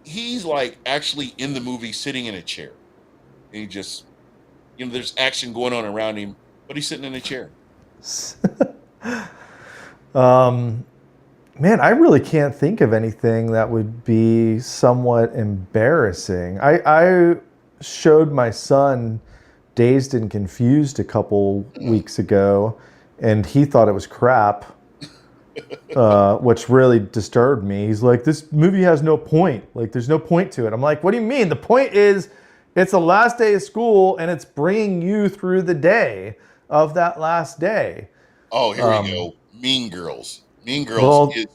he's like actually in the movie sitting in a chair. And he just there's action going on around him, but he's sitting in a chair. Um, Man, I really can't think of anything that would be somewhat embarrassing. I showed my son Dazed and Confused a couple Mm. weeks ago, and he thought it was crap, which really disturbed me. He's like, "This movie has no point. Like, there's no point to it." I'm like, "What do you mean? The point is, it's the last day of school, and it's bringing you through the day of that last day." Oh, here we go. Mean Girls. Mean Girls Well, is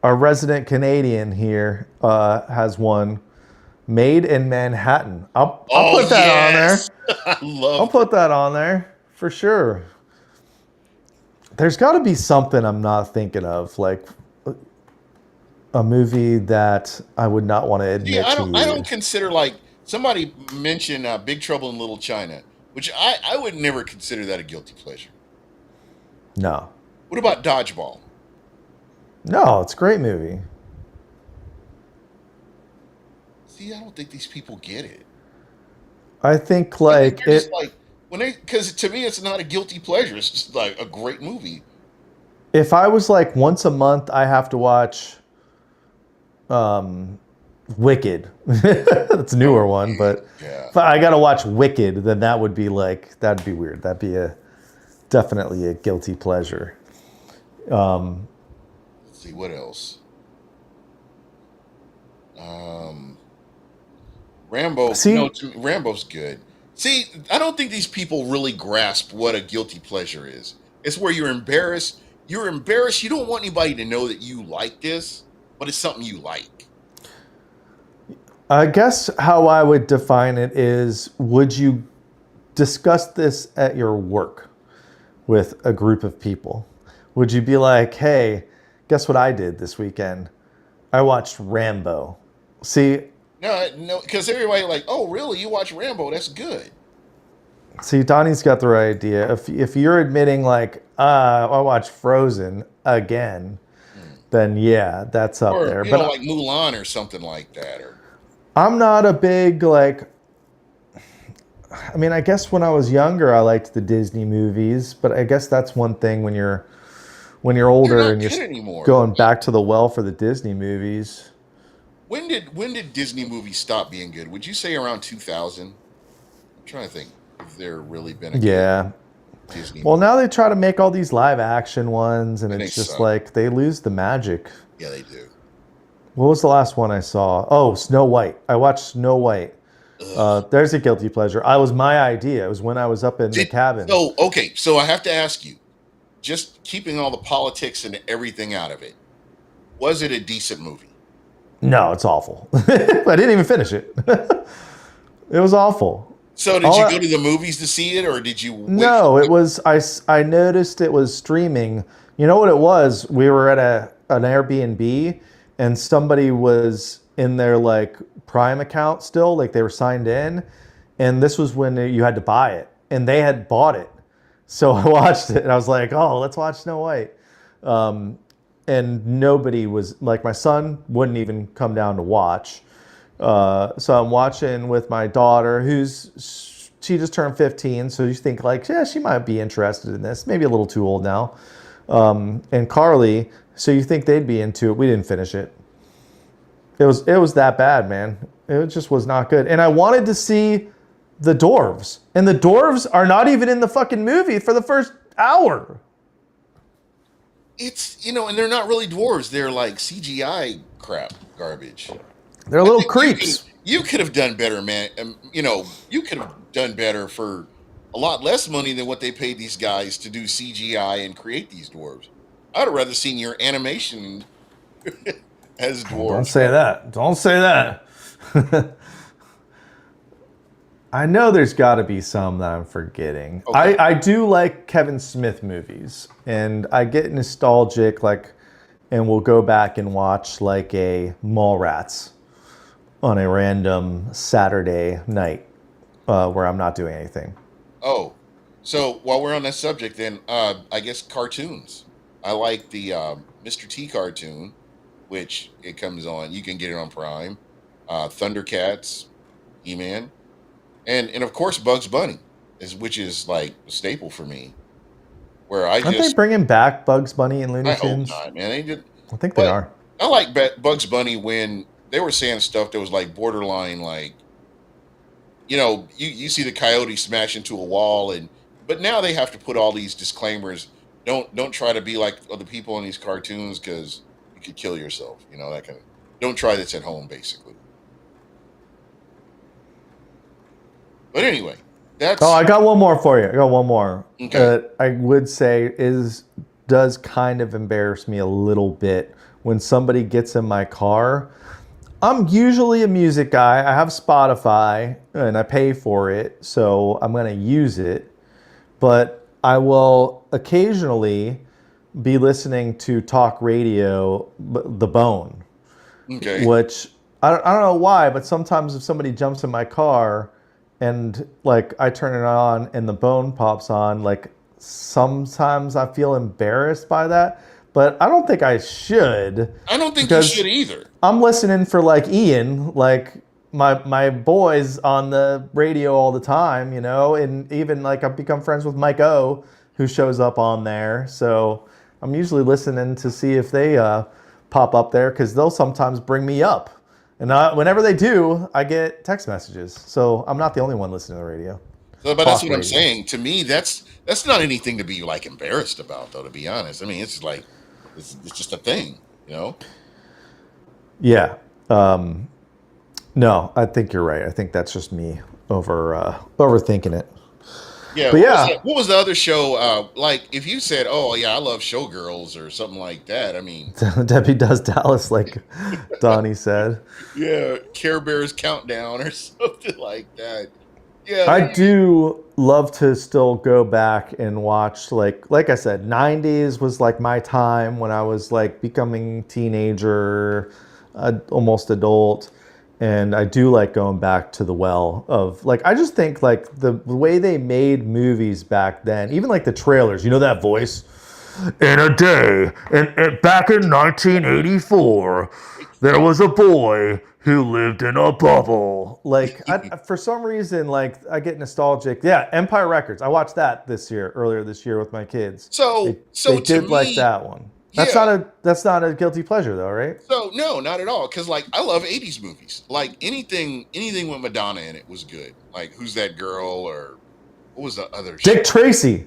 our resident Canadian here has one, Made in Manhattan. I'll oh put that on yes. there. I I'll love put that on there for sure. There's got to be something I'm not thinking of, like a movie that I would not want to See, admit to I don't you. consider like somebody mentioned Big Trouble in Little China, which I would never consider that a guilty pleasure. No, What about Dodgeball? no, it's a great movie. See, I don't think these people get it. I think I think like they're just it. like when they because to me it's not a guilty pleasure. It's just like a great movie. If I was like once a month, I have to watch um, Wicked. That's a Oh newer one, man, but yeah. if I got to watch Wicked, then that would be like that'd be weird. That'd be a definitely a guilty pleasure. Let's see what else. Um, Rambo. See, Rambo's good. See, I don't think these people really grasp what a guilty pleasure is. It's where you're embarrassed. You're embarrassed. You don't want anybody to know that you like this, but it's something you like. I guess how I would define it is: would you discuss this at your work with a group of people? Would you be like, "Hey, guess what I did this weekend? I watched Rambo." See, No, no, because everybody like, oh, really? You watch Rambo? That's good. See, Donnie's got the right idea. If you're admitting like, I watched Frozen again, Hmm. then yeah, that's up Or there. But like Mulan or something like that. Or I'm not a big like. I mean, I guess when I was younger, I liked the Disney movies, but I guess that's one thing when you're when you're They're older not and you're good anymore. going back to the well for the Disney movies. When did Disney movies stop being good? Would you say around 2000? I'm trying to think if there really been a good Yeah. Disney Well, movie, now they try to make all these live action ones, and and they it's just suck. like they lose the magic. Yeah, they do. What was the last one I saw? Oh, Snow White. I watched Snow White. Ugh. There's a guilty pleasure. I was my idea. It was when I was up in the Did cabin. so? Okay, so I have to ask you, just keeping all the politics and everything out of it, was it a decent movie? No, it's awful. I didn't even finish it. It was awful. So did All you I, go to the movies to see it, or did you wait for no, it like? was I noticed it was streaming. You know what it was? We were at an Airbnb and somebody was in their like Prime account still, like they were signed in, and this was when you had to buy it and they had bought it. So I watched it and I was like, "Oh, let's watch Snow White." And nobody was like my son wouldn't even come down to watch. So I'm watching with my daughter, she just turned 15, so you think like, yeah, she might be interested in this. Maybe a little too old now. And Carly, so you think they'd be into it. We didn't finish it. It was that bad, man. It just was not good. And I wanted to see the dwarves, and the dwarves are not even in the fucking movie for the first hour. It's and they're not really dwarves. They're like CGI crap, garbage. They're I little think creeps. you could have done better, man. You could have done better for a lot less money than what they paid these guys to do CGI and create these dwarves. I'd have rather seen your animation as Don't dwarves. say that. Don't say that. I know there's got to be some that I'm forgetting. Okay. I do like Kevin Smith movies, and I get nostalgic, like, and we'll go back and watch like a Mallrats on a random Saturday night where I'm not doing anything. Oh, so while we're on that subject, then I guess cartoons. I like the Mr. T cartoon, which it comes on. You can get it on Prime. Thundercats, He-Man, and of course Bugs Bunny which is like a staple for me. Where Aren't they bringing back Bugs Bunny and Looney I hope Tunes? not, man. They did, I think they but are. I like Bugs Bunny when they were saying stuff that was like borderline, like you see the coyote smash into a wall, but now they have to put all these disclaimers. Don't try to be like other people in these cartoons because you could kill yourself. That kind of. Don't try this at home, basically. But anyway, Oh, that's I got one more for you. I got one more. okay. I would say does kind of embarrass me a little bit when somebody gets in my car. I'm usually a music guy. I have Spotify and I pay for it, so I'm going to use it. But I will occasionally be listening to talk radio, The Bone, Okay. which I don't know why, but sometimes if somebody jumps in my car and like I turn it on and the Bone pops on, like sometimes I feel embarrassed by that, but I don't think I should I don't think you should because either. I'm listening for like Ian, like my boys on the radio all the time, and even like I've become friends with Mike O, who shows up on there. So I'm usually listening to see if they pop up there because they'll sometimes bring me up, and whenever they do, I get text messages. So I'm not the only one listening to the radio, So, but that's talk what I'm radio. saying. To me, that's not anything to be like embarrassed about, though. To be honest, I mean, it's like it's just a thing, you know. Yeah. No, I think you're right. I think that's just me overthinking it. Yeah. But yeah, What was the other show? Like, if you said, "Oh yeah, I love Showgirls" or something like that. I mean, Debbie does Dallas, like Donnie said. yeah, Care Bears Countdown or something like that. Yeah. I do love to still go back and watch like I said, 90s was like my time when I was like becoming teenager, almost adult. And I do like going back to the well of like I just think like the way they made movies back then, even like the trailers, that voice. In a day, back in 1984, there was a boy who lived in a bubble. Like, for some reason, like I get nostalgic. Yeah, Empire Records. I watched that earlier this year with my kids. They So they to did like me, that one. yeah. That's not a guilty pleasure though, right? So no, not at all. Because like I love '80s movies. Like anything with Madonna in it was good. Like Who's That Girl or what was the other Dick shit? Tracy.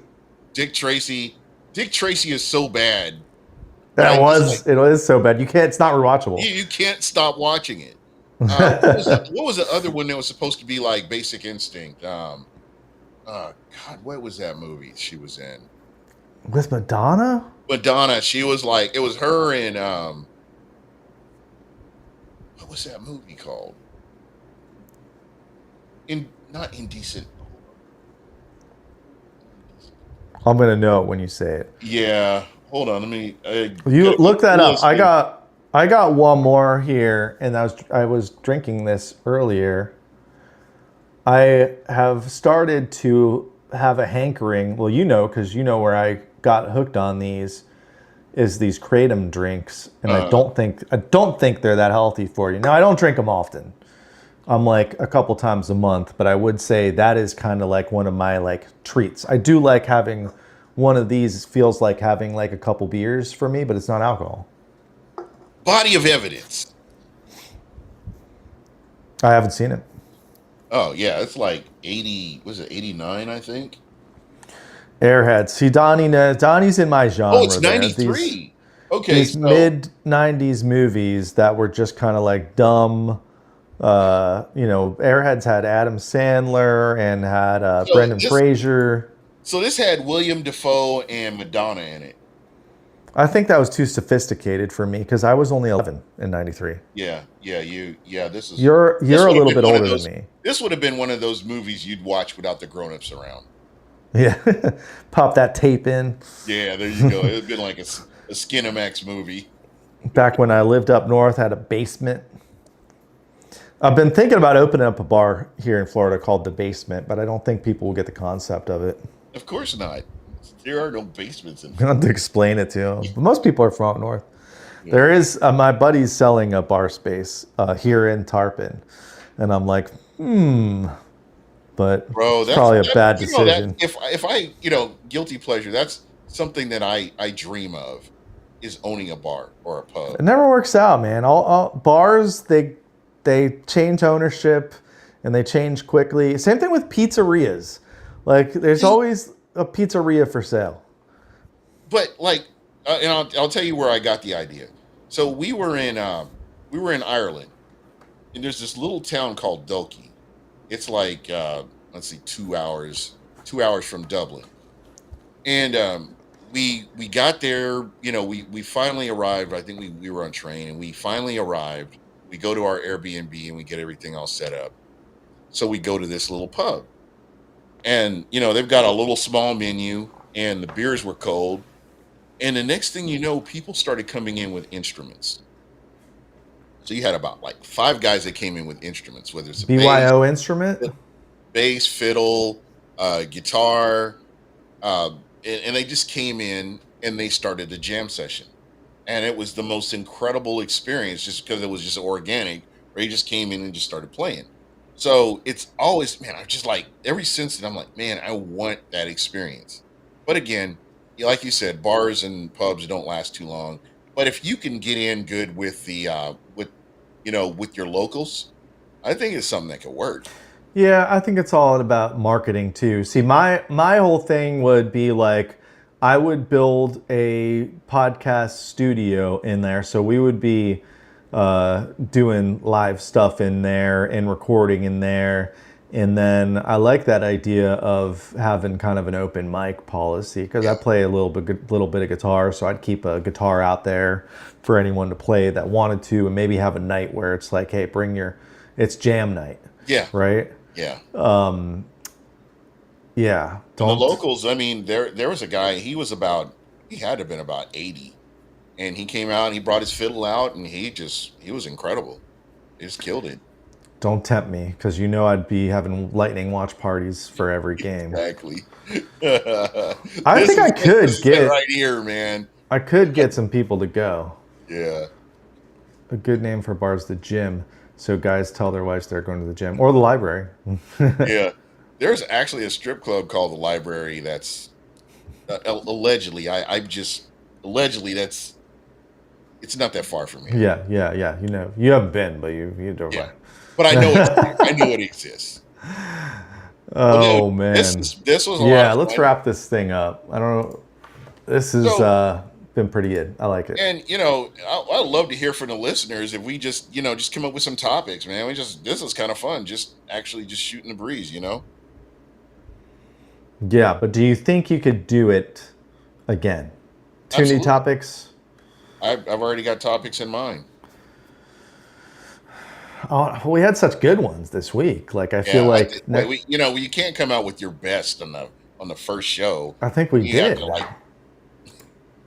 Dick Tracy. Dick Tracy is so bad, but I That just like was it was so bad. You can't. It's not rewatchable. you can't stop watching it. What was the other one that was supposed to be like Basic Instinct? God, what was that movie she was in? With Madonna. Madonna. She was like it was her and what was that movie called? In not indecent. I'm gonna know it when you say it. Yeah, hold on. Let me. I You gotta go look that through the up. list here. I got one more here, and I was drinking this earlier. I have started to have a hankering. Well, you know, because you know where I got hooked on these is these kratom drinks, and Uh, I don't think they're that healthy for you. Now, I don't drink them often. I'm like a couple times a month, but I would say that is kind of like one of my like treats. I do like having one of these. Feels like having like a couple beers for me, but it's not alcohol. Body of Evidence. I haven't seen it. Oh yeah, it's like 80. Was it 89? I think. Airheads. See, Donnie's in my Oh, it's genre. There, 93. Okay, these so mid '90s movies that were just kind of like dumb. Airheads had Adam Sandler and had so Brendan this Fraser. so this had William Defoe and Madonna in it. I think that was too sophisticated for me because I was only 11 in '93. Yeah. This You're a would have little been bit one of older than those. me. This would have been one of those movies you'd watch without the grown-ups around. Yeah, pop that tape in. Yeah, there you go. It would have been like a Skinamax movie. Back when I lived up north, had a basement. I've been thinking about opening up a bar here in Florida called The Basement, but I don't think people will get the concept of it. Of course not. There are no basements in I have Florida. to explain it to them. But most people are from up north. Yeah. There is my buddy's selling a bar space here in Tarpon, and I'm like, but Bro, it's probably a that bad you know that decision. if I guilty pleasure, that's something that I dream of is owning a bar or a pub. It never works out, man. All bars they change ownership and they change quickly. Same thing with pizzerias. Like there's See, always a pizzeria for sale. but like, and I'll tell you where I got the idea. So we were in Ireland, and there's this little town called Dulkey. It's like let's see, 2 hours from Dublin, and we got there. We finally arrived. I think we were on train, and we finally arrived. We go to our Airbnb and we get everything all set up. So we go to this little pub, and they've got a little small menu, and the beers were cold. And the next thing you know, people started coming in with instruments. So you had about like five guys that came in with instruments, whether it's a BYO instrument. bass, fiddle, guitar, and they just came in and they started a jam session, and it was the most incredible experience just because it was just organic. Where he just came in and just started playing. So it's always, man, I just like ever since then I'm like, man, I want that experience. But again, like you said, bars and pubs don't last too long. But if you can get in good with the with your locals, I think it's something that could work. Yeah, I think it's all about marketing too. See, my whole thing would be like I would build a podcast studio in there, so we would be doing live stuff in there and recording in there. And then I like that idea of having kind of an open mic policy because I Yeah, play a little bit of guitar, so I'd keep a guitar out there for anyone to play that wanted to, and maybe have a night where it's like, hey, it's jam night, yeah, right? yeah. Yeah, And the don't. locals, I mean, there was a guy. He had to have been about 80, and he came out and he brought his fiddle out, and he was incredible. He just killed it. don't tempt me, because you know I'd be having lightning watch parties for every game. Exactly. I think I This could is it get right here, man. I could get some people to go. Yeah. A good name for bars, the gym. So guys tell their wives they're going to the gym or the library. Yeah. There's actually a strip club called the Library that's allegedly, I'm just allegedly that's it's not that far from here. Yeah, yeah, yeah. You know, you haven't been, but you drove Yeah. by. But I know it's there. I know it exists. Well, dude, Oh man. this was a lot Yeah, of let's fun. wrap this thing up. I don't know. This has So, been pretty good. I like it. and I'd love to hear from the listeners if we just just come up with some topics, man. We just this is kind of fun, just actually just shooting the breeze. Yeah, but do you think you could do it again? Two new Absolutely. topics? I've already got topics in mind. Oh, we had such good ones this week. Like I feel Yeah, like you can't come out with your best on the first show. I think we You have to did. like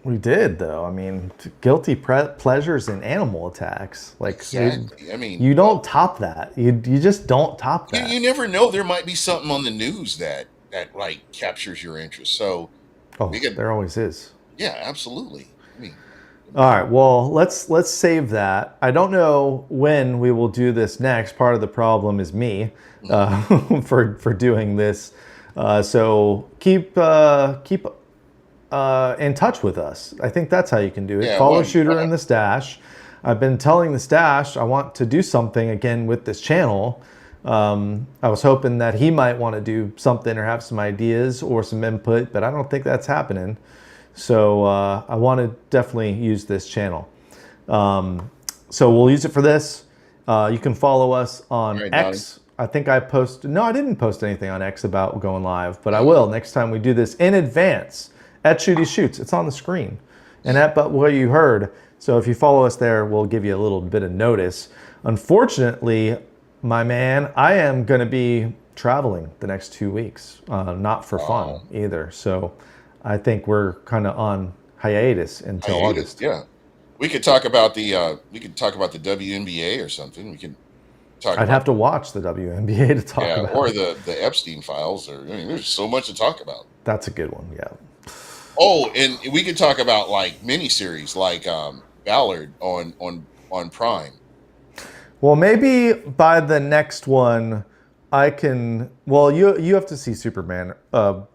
We did though. I mean, guilty pleasures and animal attacks. Like exactly. I mean, you don't top that. You just don't top you that. never know. There might be something on the news that like captures your interest. So we Oh, could, there always is. yeah, absolutely. I mean, All right. Well, let's save that. I don't know when we will do this next. Part of the problem is me for doing this. So keep in touch with us. I think that's how you can do it. yeah. Follow Why Shooter not? in the Stash. I've been telling the Stash I want to do something again with this channel. I was hoping that he might want to do something or have some ideas or some input, but I don't think that's happening. So I want to definitely use this channel. So we'll use it for this. You can follow us All on right, Donnie. X. I think I posted, no, I didn't post anything on X about going live, but I will next time we do this in advance at Shooty Shoots. It's on the screen and at But What You Heard. So if you follow us there, we'll give you a little bit of notice. Unfortunately, my man, I am going to be traveling the next 2 weeks, not for fun Oh, either. So I think we're kind of on hiatus until hiatus. August. Yeah, we could talk about the WNBA or something. We could talk I'd about have to watch the WNBA to talk yeah, or about it. the Epstein files. Or I mean, there's so much to talk about. That's a good one. Yeah. Oh, and we could talk about like miniseries like Ballard on Prime. Well, maybe by the next one, I can. Well, you have to see Superman.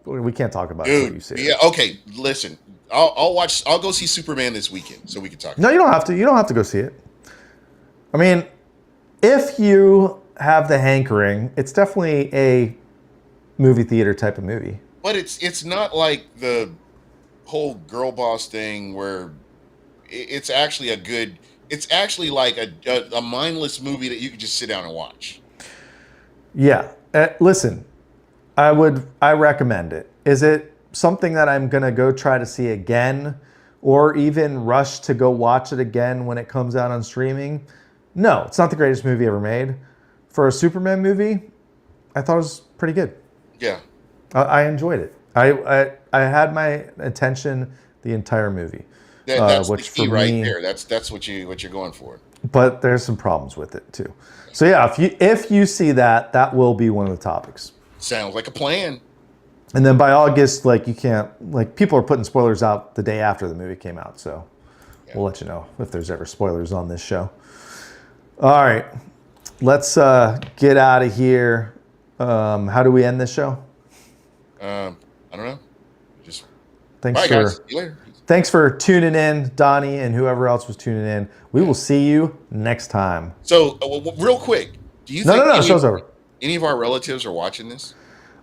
We can't talk about it until you Dude, see it. yeah, okay. Listen, I'll watch. I'll go see Superman this weekend, so we can talk No, about you don't have to. You don't have to go see it. I mean, if you have the hankering, it's definitely a movie theater type of movie. it. But it's not like the whole girl boss thing where it's actually a good. It's actually like a mindless movie that you can just sit down and watch. Yeah. Listen, I recommend it. Is it something that I'm gonna go try to see again, or even rush to go watch it again when it comes out on streaming? No, it's not the greatest movie ever made. For a Superman movie, I thought it was pretty good. Yeah, I enjoyed it. I had my attention the entire movie, that's the which for key right me. there. That's what you're going for. But there's some problems with it too. So yeah, if you see that, that will be one of the topics. Sounds like a plan. And then by August, like you can't, like people are putting spoilers out the day after the movie came out. So Yeah. we'll let you know if there's ever spoilers on this show. All right, let's get out of here. How do we end this show? I don't know. Just Thanks bye, for guys. See you later. thanks for tuning in, Donnie, and whoever else was tuning in. We will see you next time. So, real quick, do you No, think no, no. Show's over. any of our relatives are watching this?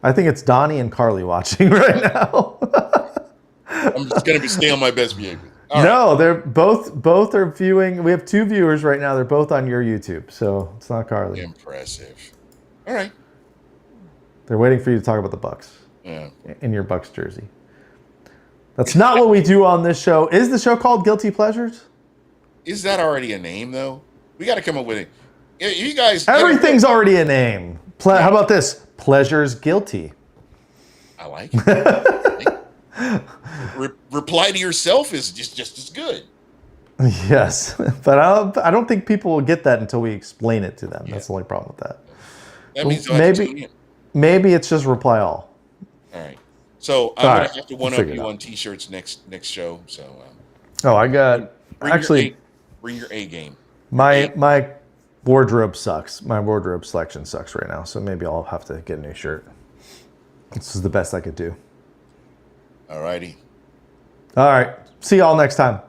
I think it's Donnie and Carly watching right now. I'm just gonna stay on my best behavior. All right. No, they're both are viewing. We have 2 viewers right now. They're both on your YouTube, so it's not Carly. Impressive. All right. They're waiting for you to talk about the Bucks Yeah. in your Bucks jersey. That's not what we do on this show. Is the show called Guilty Pleasures? Is that already a name though? We got to come up with it. You guys. Everything's already a name. How about this? Pleasures Guilty. I like it. Reply to yourself is just as good. Yes, but I don't think people will get that until we explain it to them. Yeah. That's the only problem with that. That But means they'll have to tune in. maybe it's just reply all. All right. So All I'm gonna right, have to we'll one up figure it you out. on t-shirts next show. So Oh, I bring, got bring your actually A bring your A game. Your A. my wardrobe sucks. My wardrobe selection sucks right now, so maybe I'll have to get a new shirt. This is the best I could do. All righty. All right, see y'all next time.